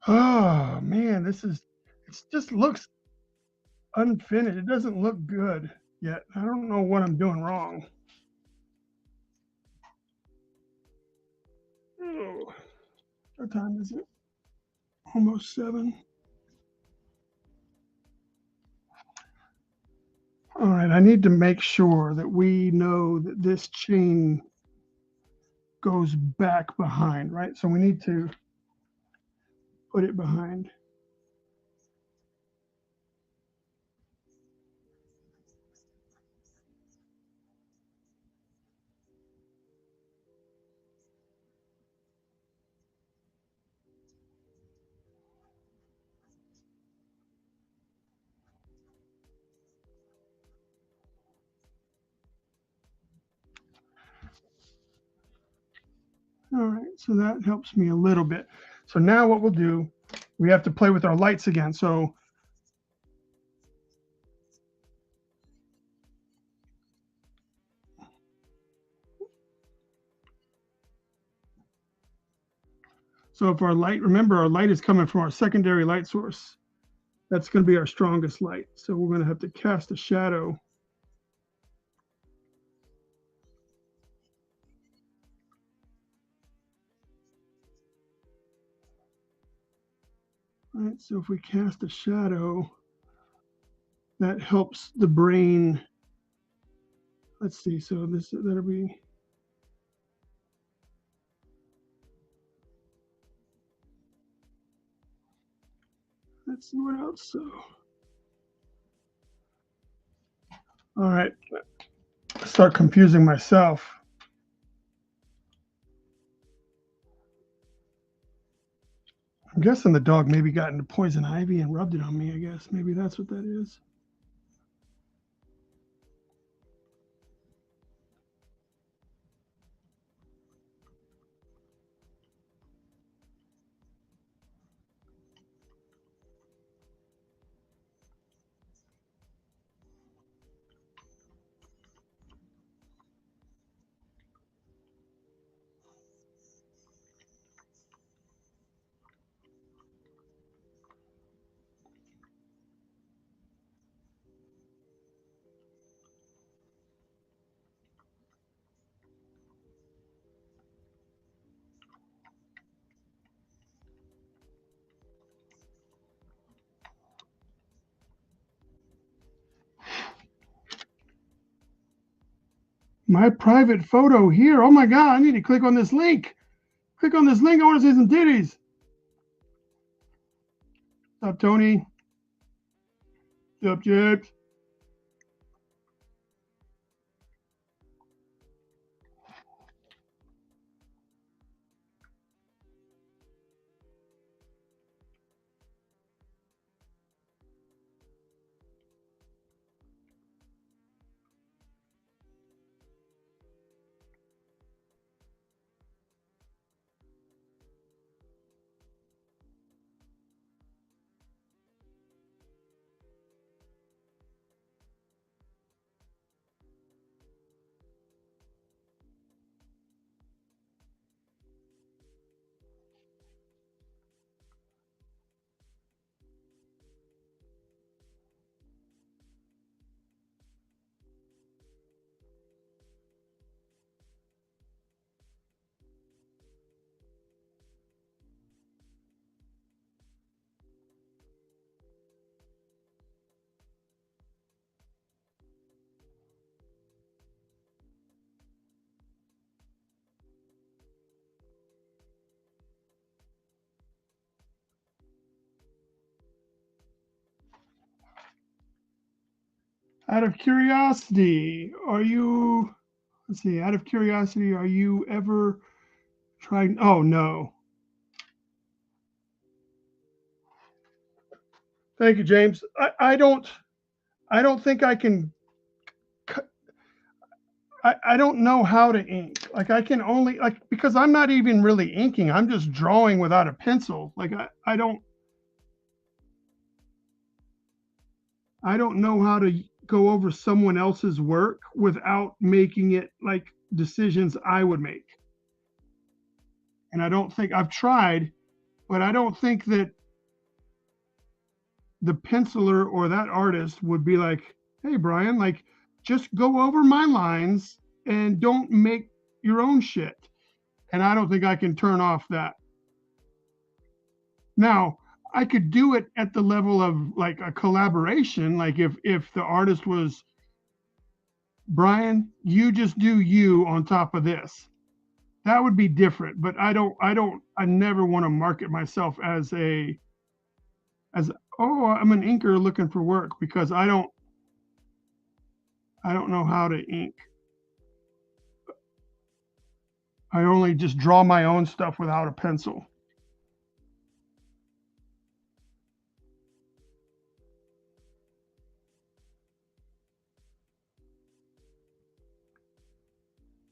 Oh man, it just looks unfinished. It doesn't look good yet. I don't know what I'm doing wrong. Oh, what time is it? Almost 7. All right, I need to make sure that we know that this chain goes back behind, right? So we need to put it behind. All right, so that helps me a little bit. So now what we'll do, we have to play with our lights again. So if our light, remember our light is coming from our secondary light source. That's going to be our strongest light. So we're going to have to cast a shadow. All right, so if we cast a shadow, that helps the brain. Let's see, so that'll be, let's see what else. So, all right, start confusing myself. I'm guessing the dog maybe got into poison ivy and rubbed it on me, I guess. Maybe that's what that is. My private photo here. Oh my God, I need to click on this link. Click on this link. I want to see some titties. What's up, Tony? What's up, James? Out of curiosity, let's see, out of curiosity, are you ever trying? Oh, no. Thank you, James. I don't think I can, I don't know how to ink. Like I can only, like, because I'm not even really inking. I'm just drawing without a pencil. Like I don't know how to go over someone else's work without making it like decisions I would make. And I don't think I've tried, but I don't think that the penciler or that artist would be like, "Hey, Bryan, like, just go over my lines and don't make your own shit." And I don't think I can turn off that. Now, I could do it at the level of like a collaboration. Like if the artist was, Bryan, you just do you on top of this. That would be different. But I never want to market myself as oh, I'm an inker looking for work, because I don't know how to ink. I only just draw my own stuff without a pencil.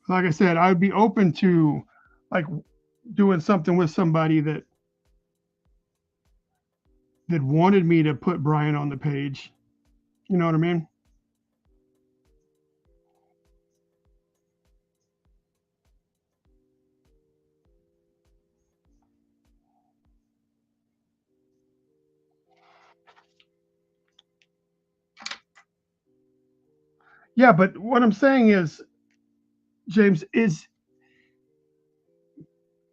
Like I said, I'd be open to like doing something with somebody that wanted me to put Bryan on the page. You know what I mean? Yeah, but what I'm saying is, James, is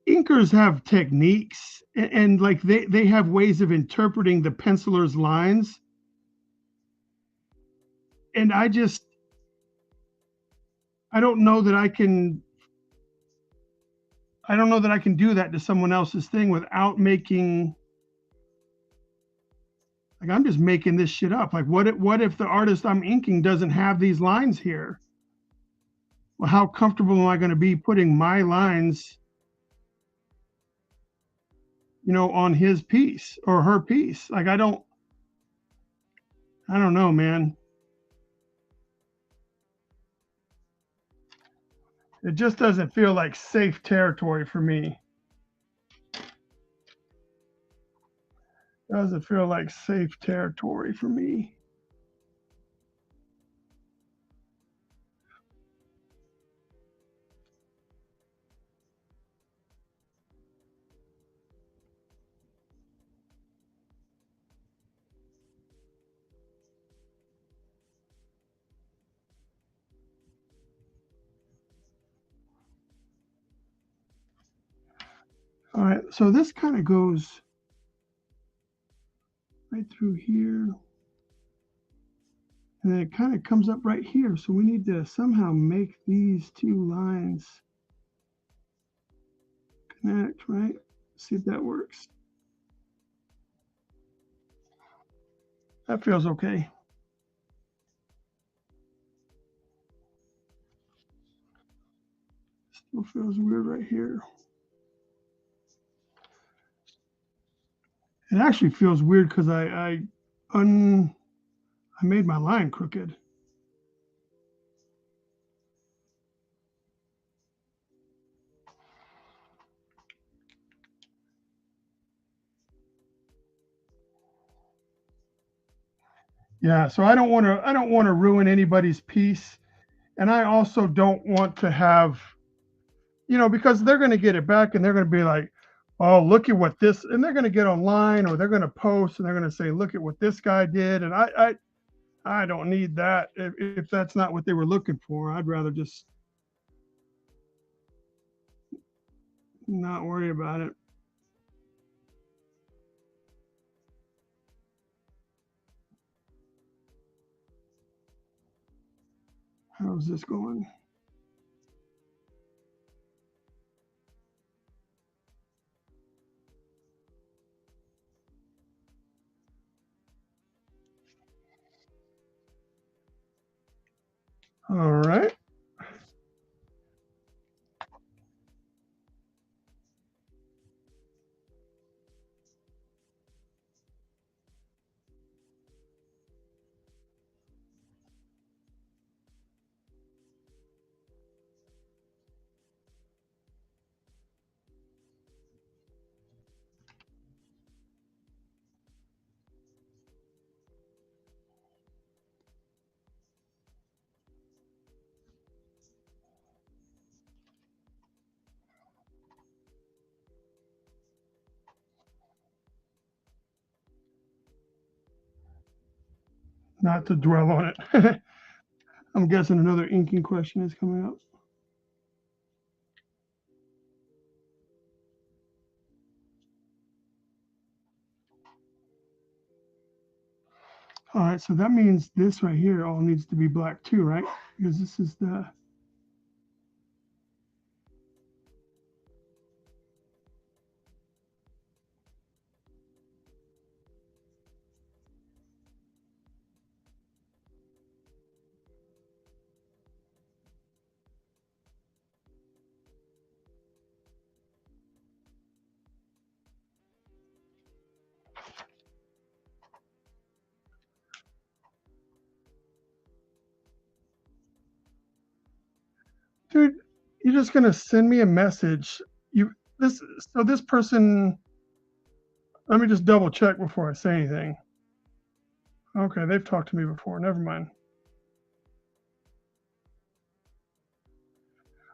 inkers have techniques, and like they have ways of interpreting the penciler's lines, and I don't know that I don't know that I can do that to someone else's thing without making, like, I'm just making this shit up. Like, what if the artist I'm inking doesn't have these lines here? Well, how comfortable am I going to be putting my lines, on his piece or her piece? Like, I don't know, man. It just doesn't feel like safe territory for me. Doesn't feel like safe territory for me. All right, so this kind of goes right through here, and then it kind of comes up right here. So we need to somehow make these two lines connect, right? See if that works. That feels okay. Still feels weird right here. It actually feels weird because I made my line crooked. Yeah, so I don't want to ruin anybody's piece, and I also don't want to have, because they're going to get it back and they're going to be like, "Oh, look at what this," and they're going to get online or they're going to post and they're going to say, "Look at what this guy did," and I don't need that if that's not what they were looking for. I'd rather just not worry about it. How's this going? All right. not to dwell on it. I'm guessing another inking question is coming up. All right, so that means this right here all needs to be black too, right? Because this is the, dude, you're just gonna send me a message. You this so this person, let me just double check before I say anything. Okay, they've talked to me before. Never mind.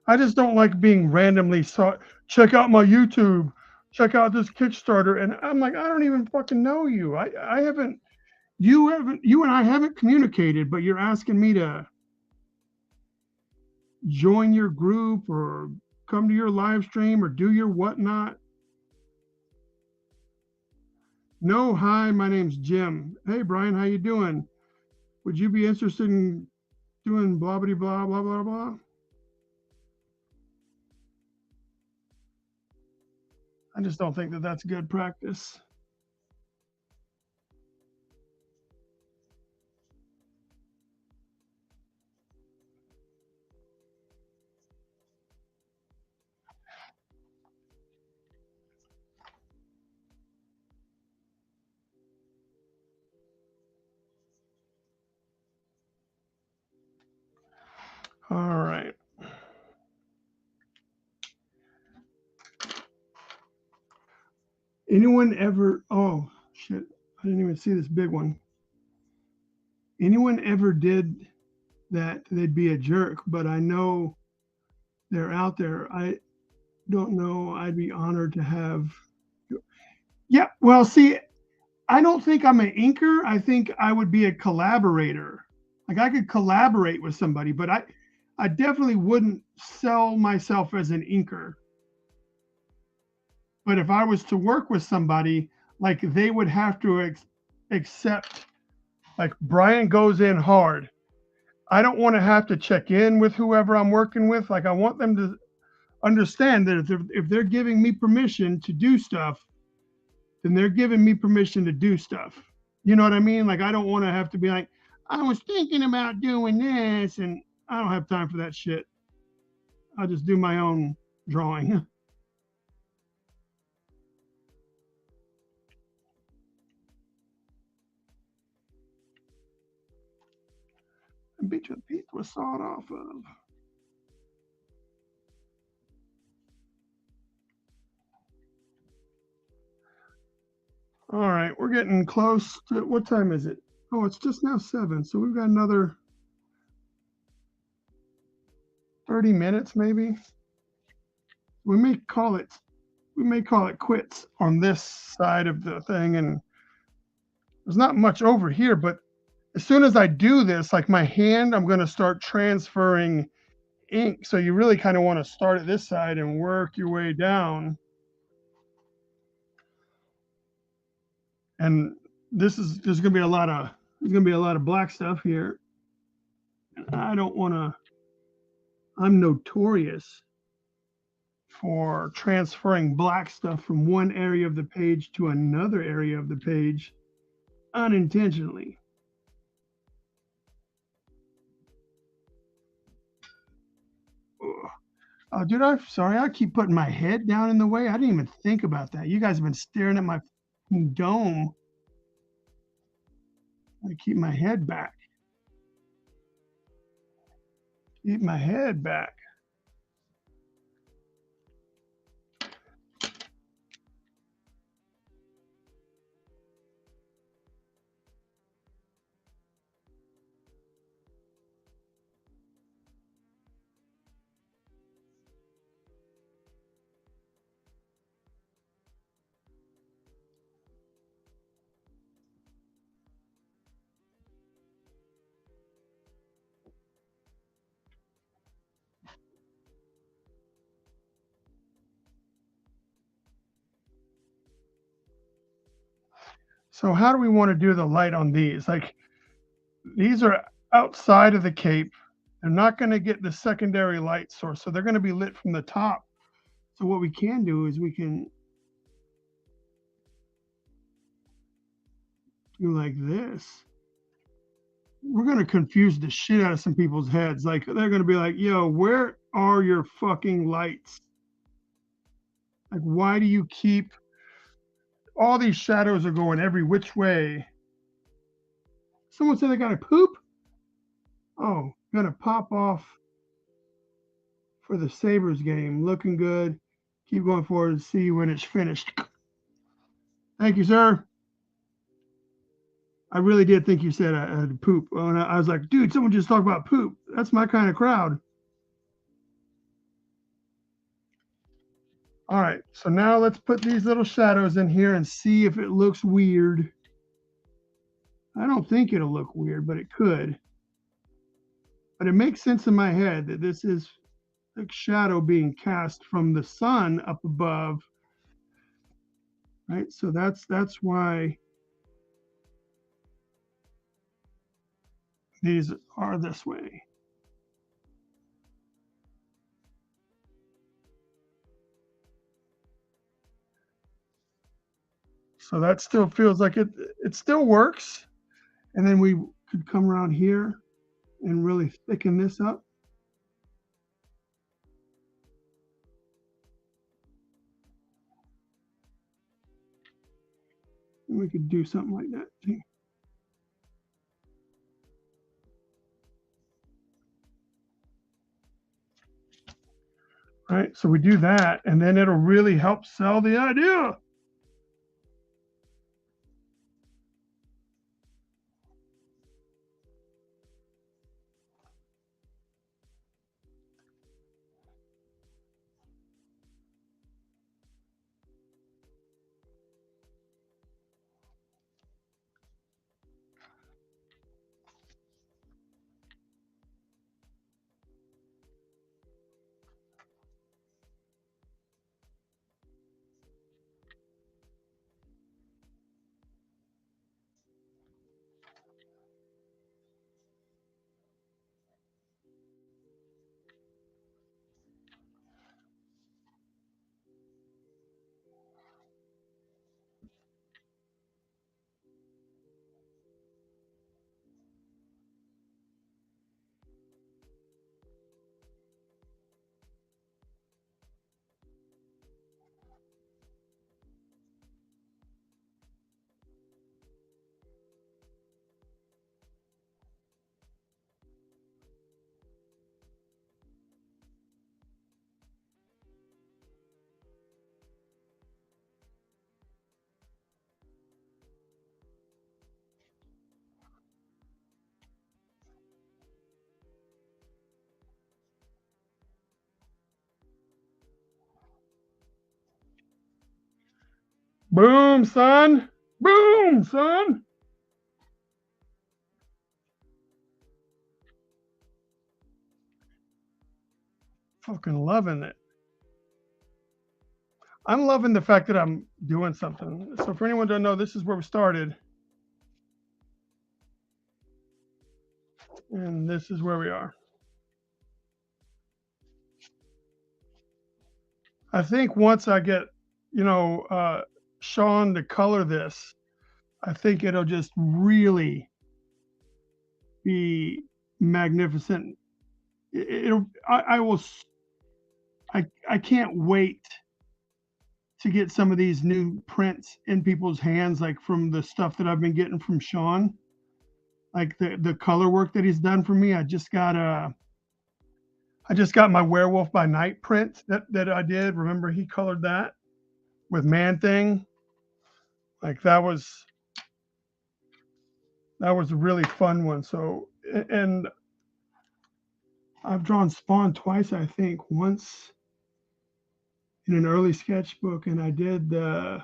I just don't like being randomly sought. Check out my YouTube. Check out this Kickstarter, and I'm like, I don't even fucking know you. I haven't. You haven't. You and I haven't communicated, but you're asking me to join your group or come to your live stream or do your whatnot. No, hi, my name's Jim. Hey, Brian, how you doing? Would you be interested in doing blah blah blah blah blah blah? I just don't think that that's good practice. All right. Anyone ever? Oh shit! I didn't even see this big one. Anyone ever did that? They'd be a jerk, but I know they're out there. I don't know. I'd be honored to have. Yeah. Well, see, I don't think I'm an inker. I think I would be a collaborator. Like I could collaborate with somebody, but I definitely wouldn't sell myself as an inker. But if I was to work with somebody, like they would have to accept, like Bryan goes in hard. I don't want to have to check in with whoever I'm working with. Like I want them to understand that if they're giving me permission to do stuff, then they're giving me permission to do stuff. You know what I mean? Like I don't want to have to be like, I was thinking about doing this, and I don't have time for that shit. I'll just do my own drawing. And beat your teeth was sawed off of. All right, we're getting close to what time is it? Oh, it's just now 7, so we've got another 30 minutes maybe. We may call it quits on this side of the thing, and there's not much over here, but as soon as I do this, like my hand, I'm going to start transferring ink. So you really kind of want to start at this side and work your way down. And there's going to be a lot of black stuff here. I don't want to. I'm notorious for transferring black stuff from one area of the page to another area of the page unintentionally. Ugh. Oh, dude, I'm sorry. I keep putting my head down in the way. I didn't even think about that. You guys have been staring at my dome. I keep my head back. Keep my head back. So how do we want to do the light on these? Like these are outside of the cape. They're not going to get the secondary light source, so they're going to be lit from the top. So what we can do is we can do like this. We're going to confuse the shit out of some people's heads. Like they're going to be like, yo, where are your fucking lights? Like, why do you keep all these shadows are going every which way? Someone said they got to poop. Oh, gonna pop off for the Sabres game. Looking good. Keep going forward and see when it's finished. Thank you, sir. I really did think you said I had to poop. And I was like, dude, someone just talked about poop. That's my kind of crowd. All right, so now let's put these little shadows in here and see if it looks weird. I don't think it'll look weird, but it could. But it makes sense in my head that this is a shadow being cast from the sun up above, right? So that's why these are this way. So that still feels like it still works. And then we could come around here and really thicken this up. And we could do something like that. Right, so we do that, and then it'll really help sell the idea. Boom, son. Boom, son. Fucking loving it. I'm loving the fact that I'm doing something. So for anyone who don't know, this is where we started. And this is where we are. I think once I get, Sean to color this, I think it'll just really be magnificent. I will, I can't wait to get some of these new prints in people's hands, like from the stuff that I've been getting from Sean, like the color work that he's done for me. I just got my Werewolf by Night print that I did. Remember, he colored that with Man Thing. Like that was a really fun one. So, and I've drawn Spawn twice, I think. Once in an early sketchbook, and I did the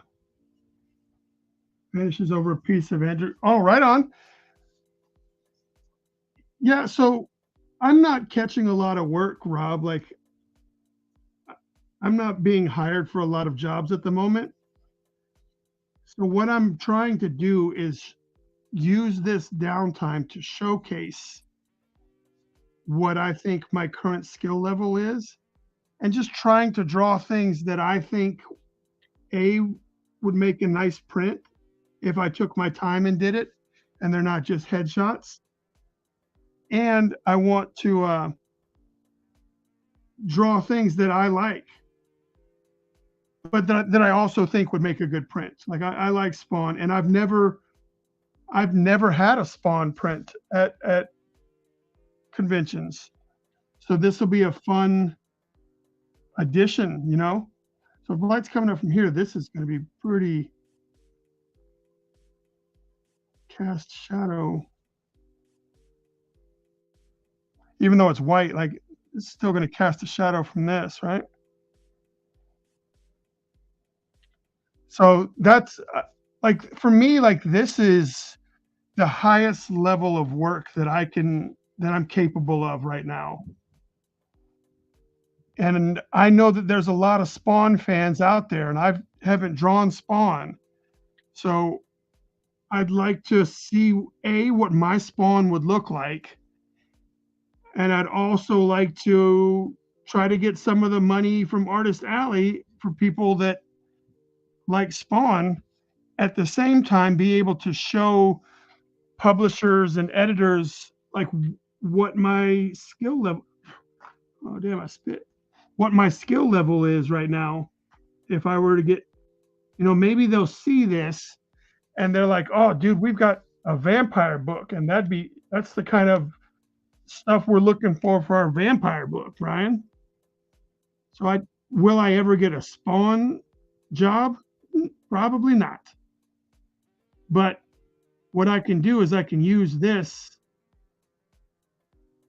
finishes over a piece of Andrew. Oh, right on. Yeah. So I'm not catching a lot of work, Rob. Like I'm not being hired for a lot of jobs at the moment. So what I'm trying to do is use this downtime to showcase what I think my current skill level is, and just trying to draw things that I think A would make a nice print if I took my time and did it, and they're not just headshots. And I want to draw things that I like, but that I also think would make a good print. Like I like Spawn, and I've never had a Spawn print at conventions. So this will be a fun addition, you know. So if light's coming up from here, this is going to be pretty cast shadow. Even though it's white, like it's still going to cast a shadow from this, right? So that's like for me, like this is the highest level of work that I'm capable of right now. And I know that there's a lot of Spawn fans out there, and I haven't drawn Spawn. So I'd like to see A, what my Spawn would look like. And I'd also like to try to get some of the money from Artist Alley for people that like Spawn, at the same time be able to show publishers and editors like what my skill level, oh damn I spit, what my skill level is right now. If I were to get, maybe they'll see this and they're like, oh dude, we've got a vampire book, and that's the kind of stuff we're looking for our vampire book, Bryan. So will I ever get a Spawn job? Probably not. But what I can do is I can use this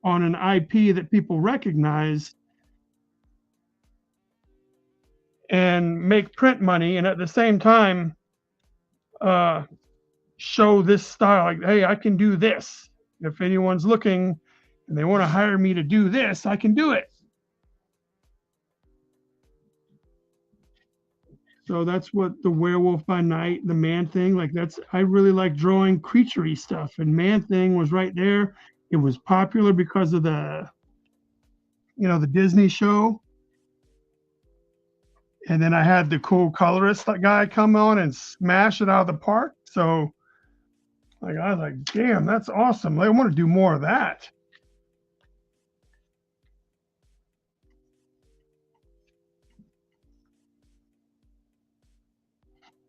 on an IP that people recognize and make print money, and at the same time uh, show this style. Like, hey, I can do this. If anyone's looking and they want to hire me to do this, I can do it. So that's what the Werewolf by Night, the Man Thing, like I really like drawing creaturey stuff, and Man Thing was right there. It was popular because of the Disney show. And then I had the cool colorist guy come on and smash it out of the park. So like I was like, damn, that's awesome. I want to do more of that.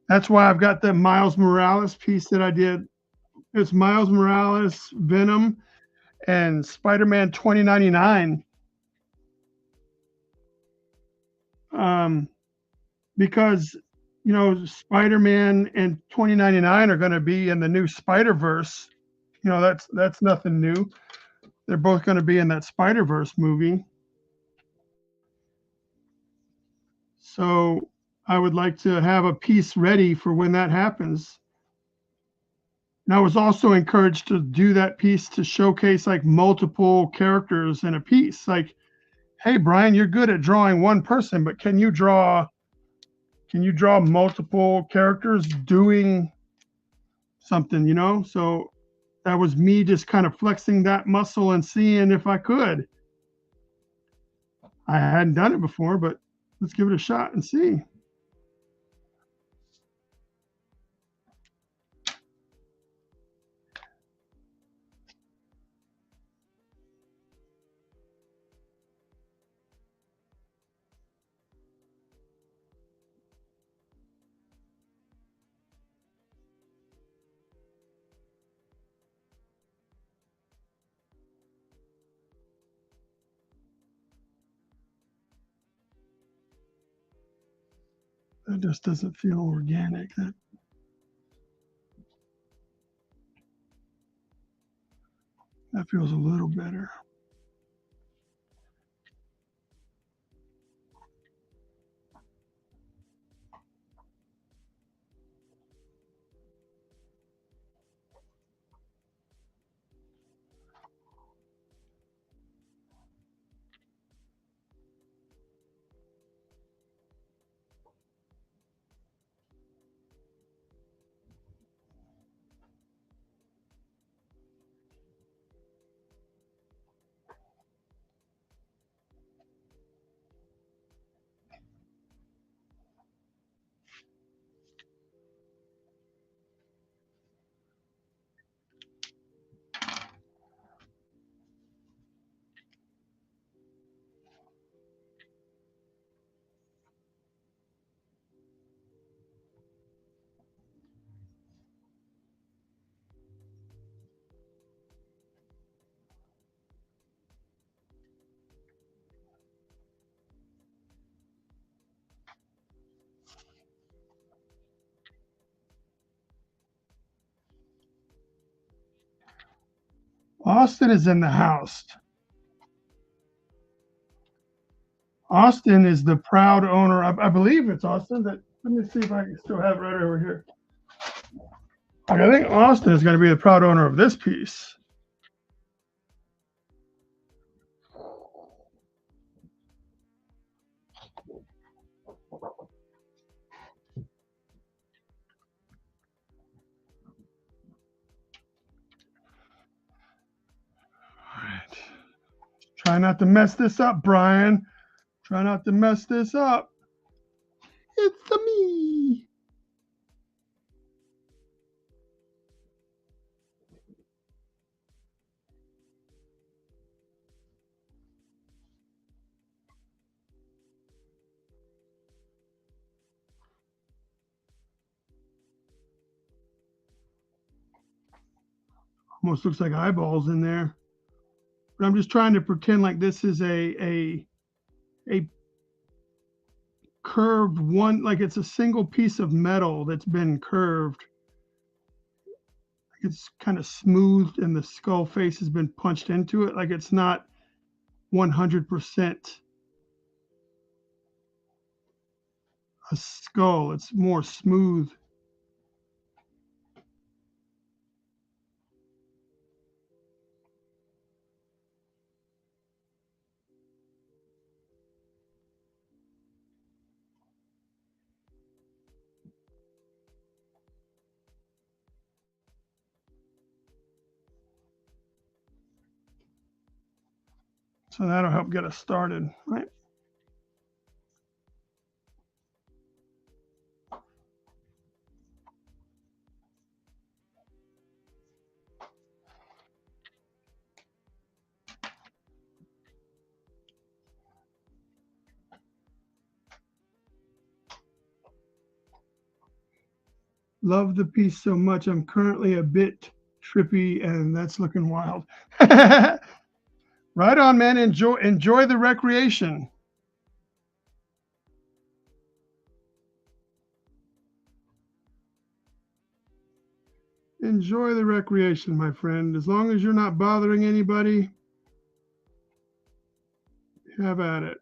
That's why I've got the Miles Morales piece that I did. It's Miles Morales, Venom, and Spider-Man 2099. Because Spider-Man and 2099 are going to be in the new Spider-Verse. That's nothing new. They're both going to be in that Spider-Verse movie. So I would like to have a piece ready for when that happens. And I was also encouraged to do that piece to showcase like multiple characters in a piece. Like, hey, Bryan, you're good at drawing one person, but can you draw multiple characters doing something? So that was me just kind of flexing that muscle and seeing if I could. I hadn't done it before, but let's give it a shot and see. That just doesn't feel organic. That feels a little better. Austin is in the house. Austin is the proud owner. I believe it's Austin. Let me see if I can still have it right over here. I think Austin is going to be the proud owner of this piece. All right. Try not to mess this up, Bryan. Try not to mess this up. It's a me. Almost looks like eyeballs in there. But I'm just trying to pretend like this is a curved one, like it's a single piece of metal that's been curved. It's kind of smoothed and the skull face has been punched into it. Like it's not 100% a skull. It's more smooth. So that'll help get us started, right? Love the piece so much. I'm currently a bit trippy and that's looking wild. Right on, man. Enjoy the recreation. Enjoy the recreation, my friend. As long as you're not bothering anybody, have at it.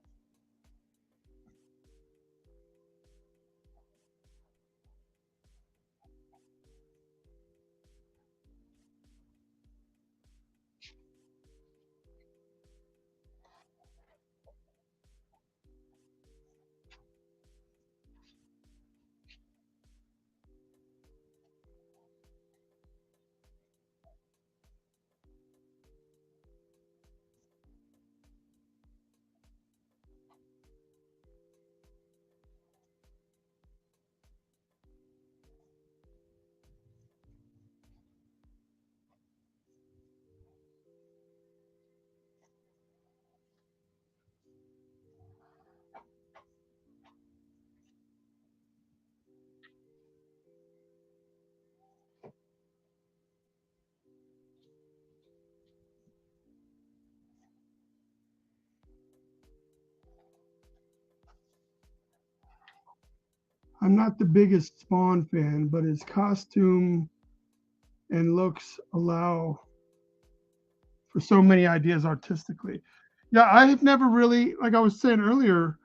I'm not the biggest Spawn fan, but his costume and looks allow for so many ideas artistically. Yeah, I've never really, like I was saying earlier,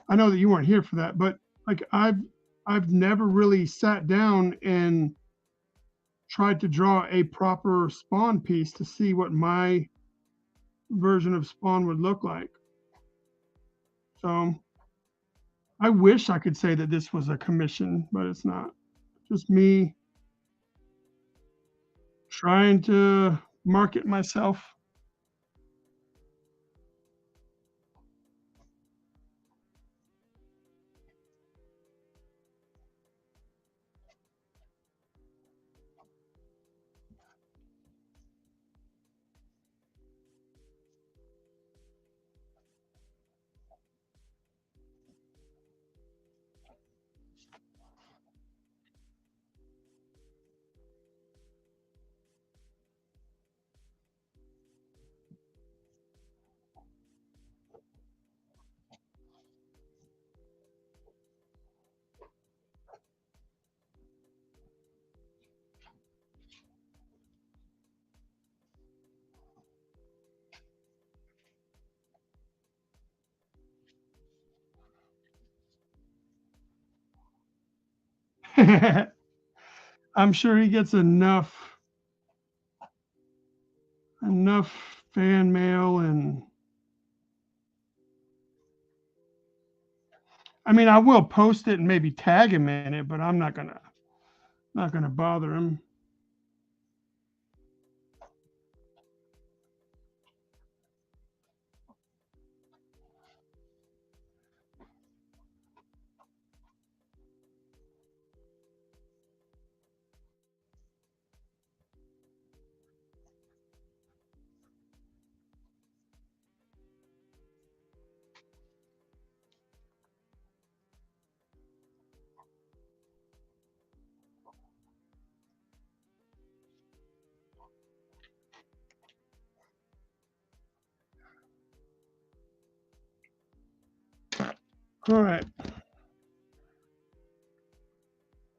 I know that you weren't here for that, but like I've never really sat down and tried to draw a proper Spawn piece to see what my version of Spawn would look like. So I wish I could say that this was a commission, but it's not. Just me trying to market myself. I'm sure he gets enough fan mail, and I mean, I will post it and maybe tag him in it, but I'm not gonna bother him. All right.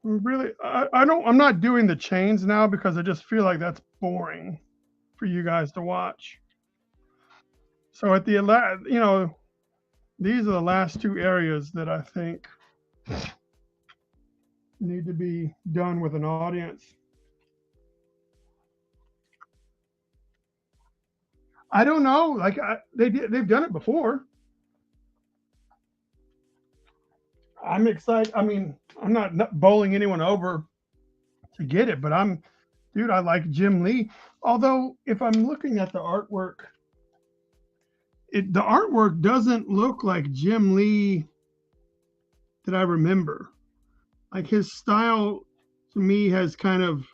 Really, I'm not doing the chains now because I just feel like that's boring for you guys to watch. So at the these are the last two areas that I think need to be done with an audience. I don't know, like they've done it before. I'm excited. I mean, I'm not bowling anyone over to get it, but dude, I like Jim Lee. Although if I'm looking at the artwork, the artwork doesn't look like Jim Lee that I remember. Like his style to me has kind of,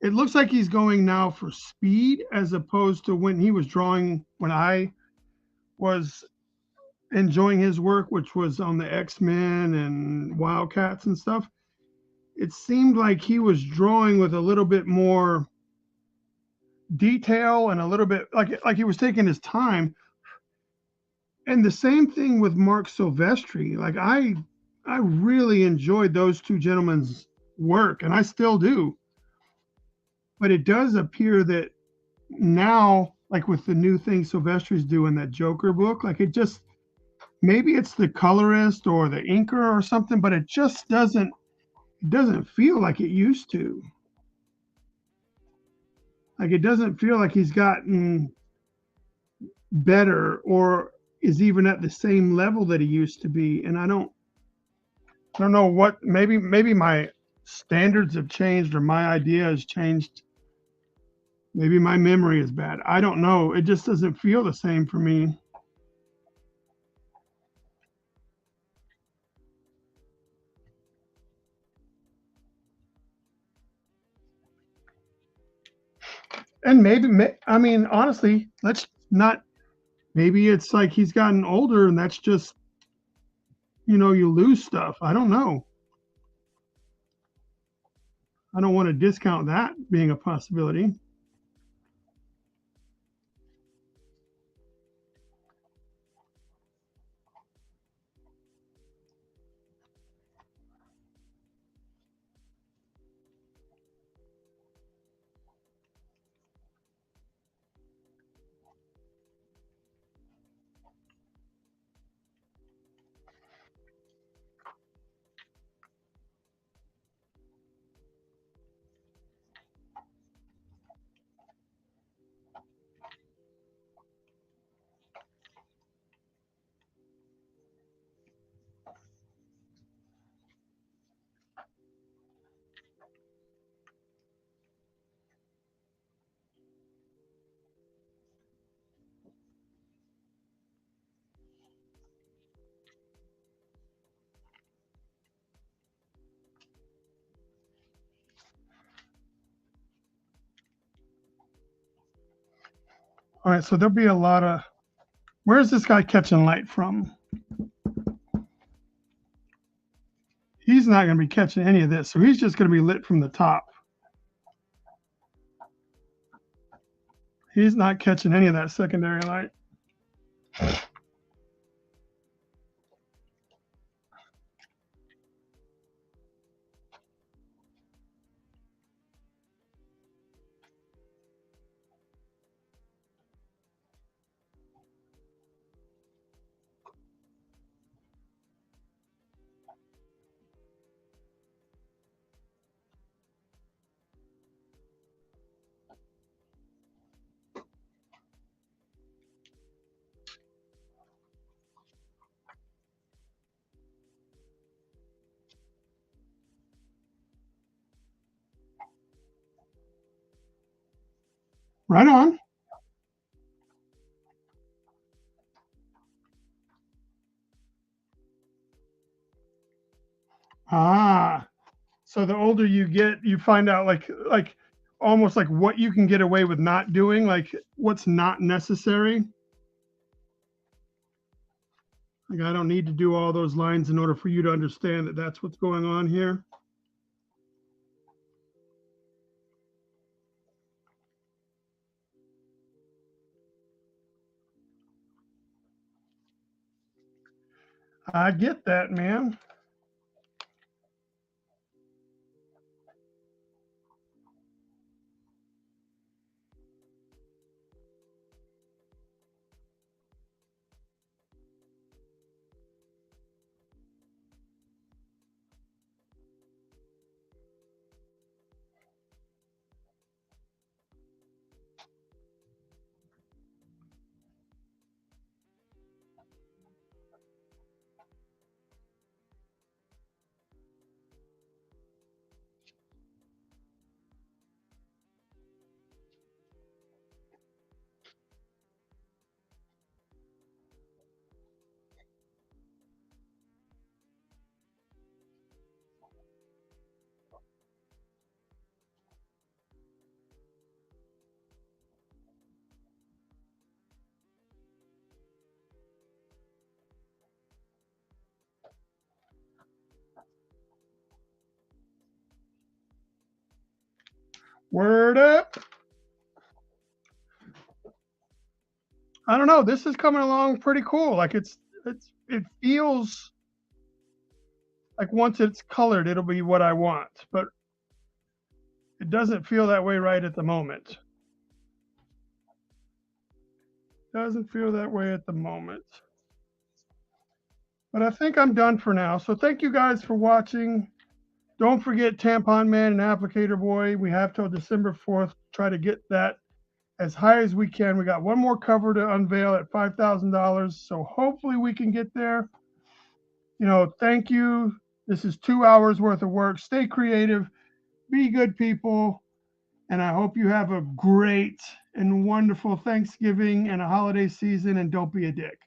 it looks like he's going now for speed as opposed to when he was drawing when I was enjoying his work, which was on the X-Men and Wildcats and stuff. It seemed like he was drawing with a little bit more detail and a little bit like he was taking his time. And the same thing with Mark Silvestri. Like I really enjoyed those two gentlemen's work, and I still do. But it does appear that now, like with the new thing Silvestri's doing, that Joker book, like it just, maybe it's the colorist or the inker or something, but it doesn't feel like it used to. Like it doesn't feel like he's gotten better or is even at the same level that he used to be. And I don't know what, maybe my standards have changed or my idea has changed. Maybe my memory is bad. I don't know. It just doesn't feel the same for me. And I mean, honestly, let's not, maybe it's like he's gotten older and that's just, you lose stuff. I don't know. I don't want to discount that being a possibility. All right, so there'll be a lot of, where's this guy catching light from? He's not going to be catching any of this. So he's just going to be lit from the top. He's not catching any of that secondary light. Right on. Ah, so the older you get, you find out like almost like what you can get away with not doing, like what's not necessary. Like I don't need to do all those lines in order for you to understand that that's what's going on here. I get that, man. Word up. I don't know. This is coming along pretty cool. Like it feels like once it's colored, it'll be what I want, but it doesn't feel that way right at the moment. Doesn't feel that way at the moment. But I think I'm done for now. So thank you guys for watching. Don't forget Tampon Man and Applicator Boy. We have till December 4th to try to get that as high as we can. We got one more cover to unveil at $5,000. So hopefully we can get there. Thank you. This is 2 hours worth of work. Stay creative, be good people, and I hope you have a great and wonderful Thanksgiving and a holiday season, and don't be a dick.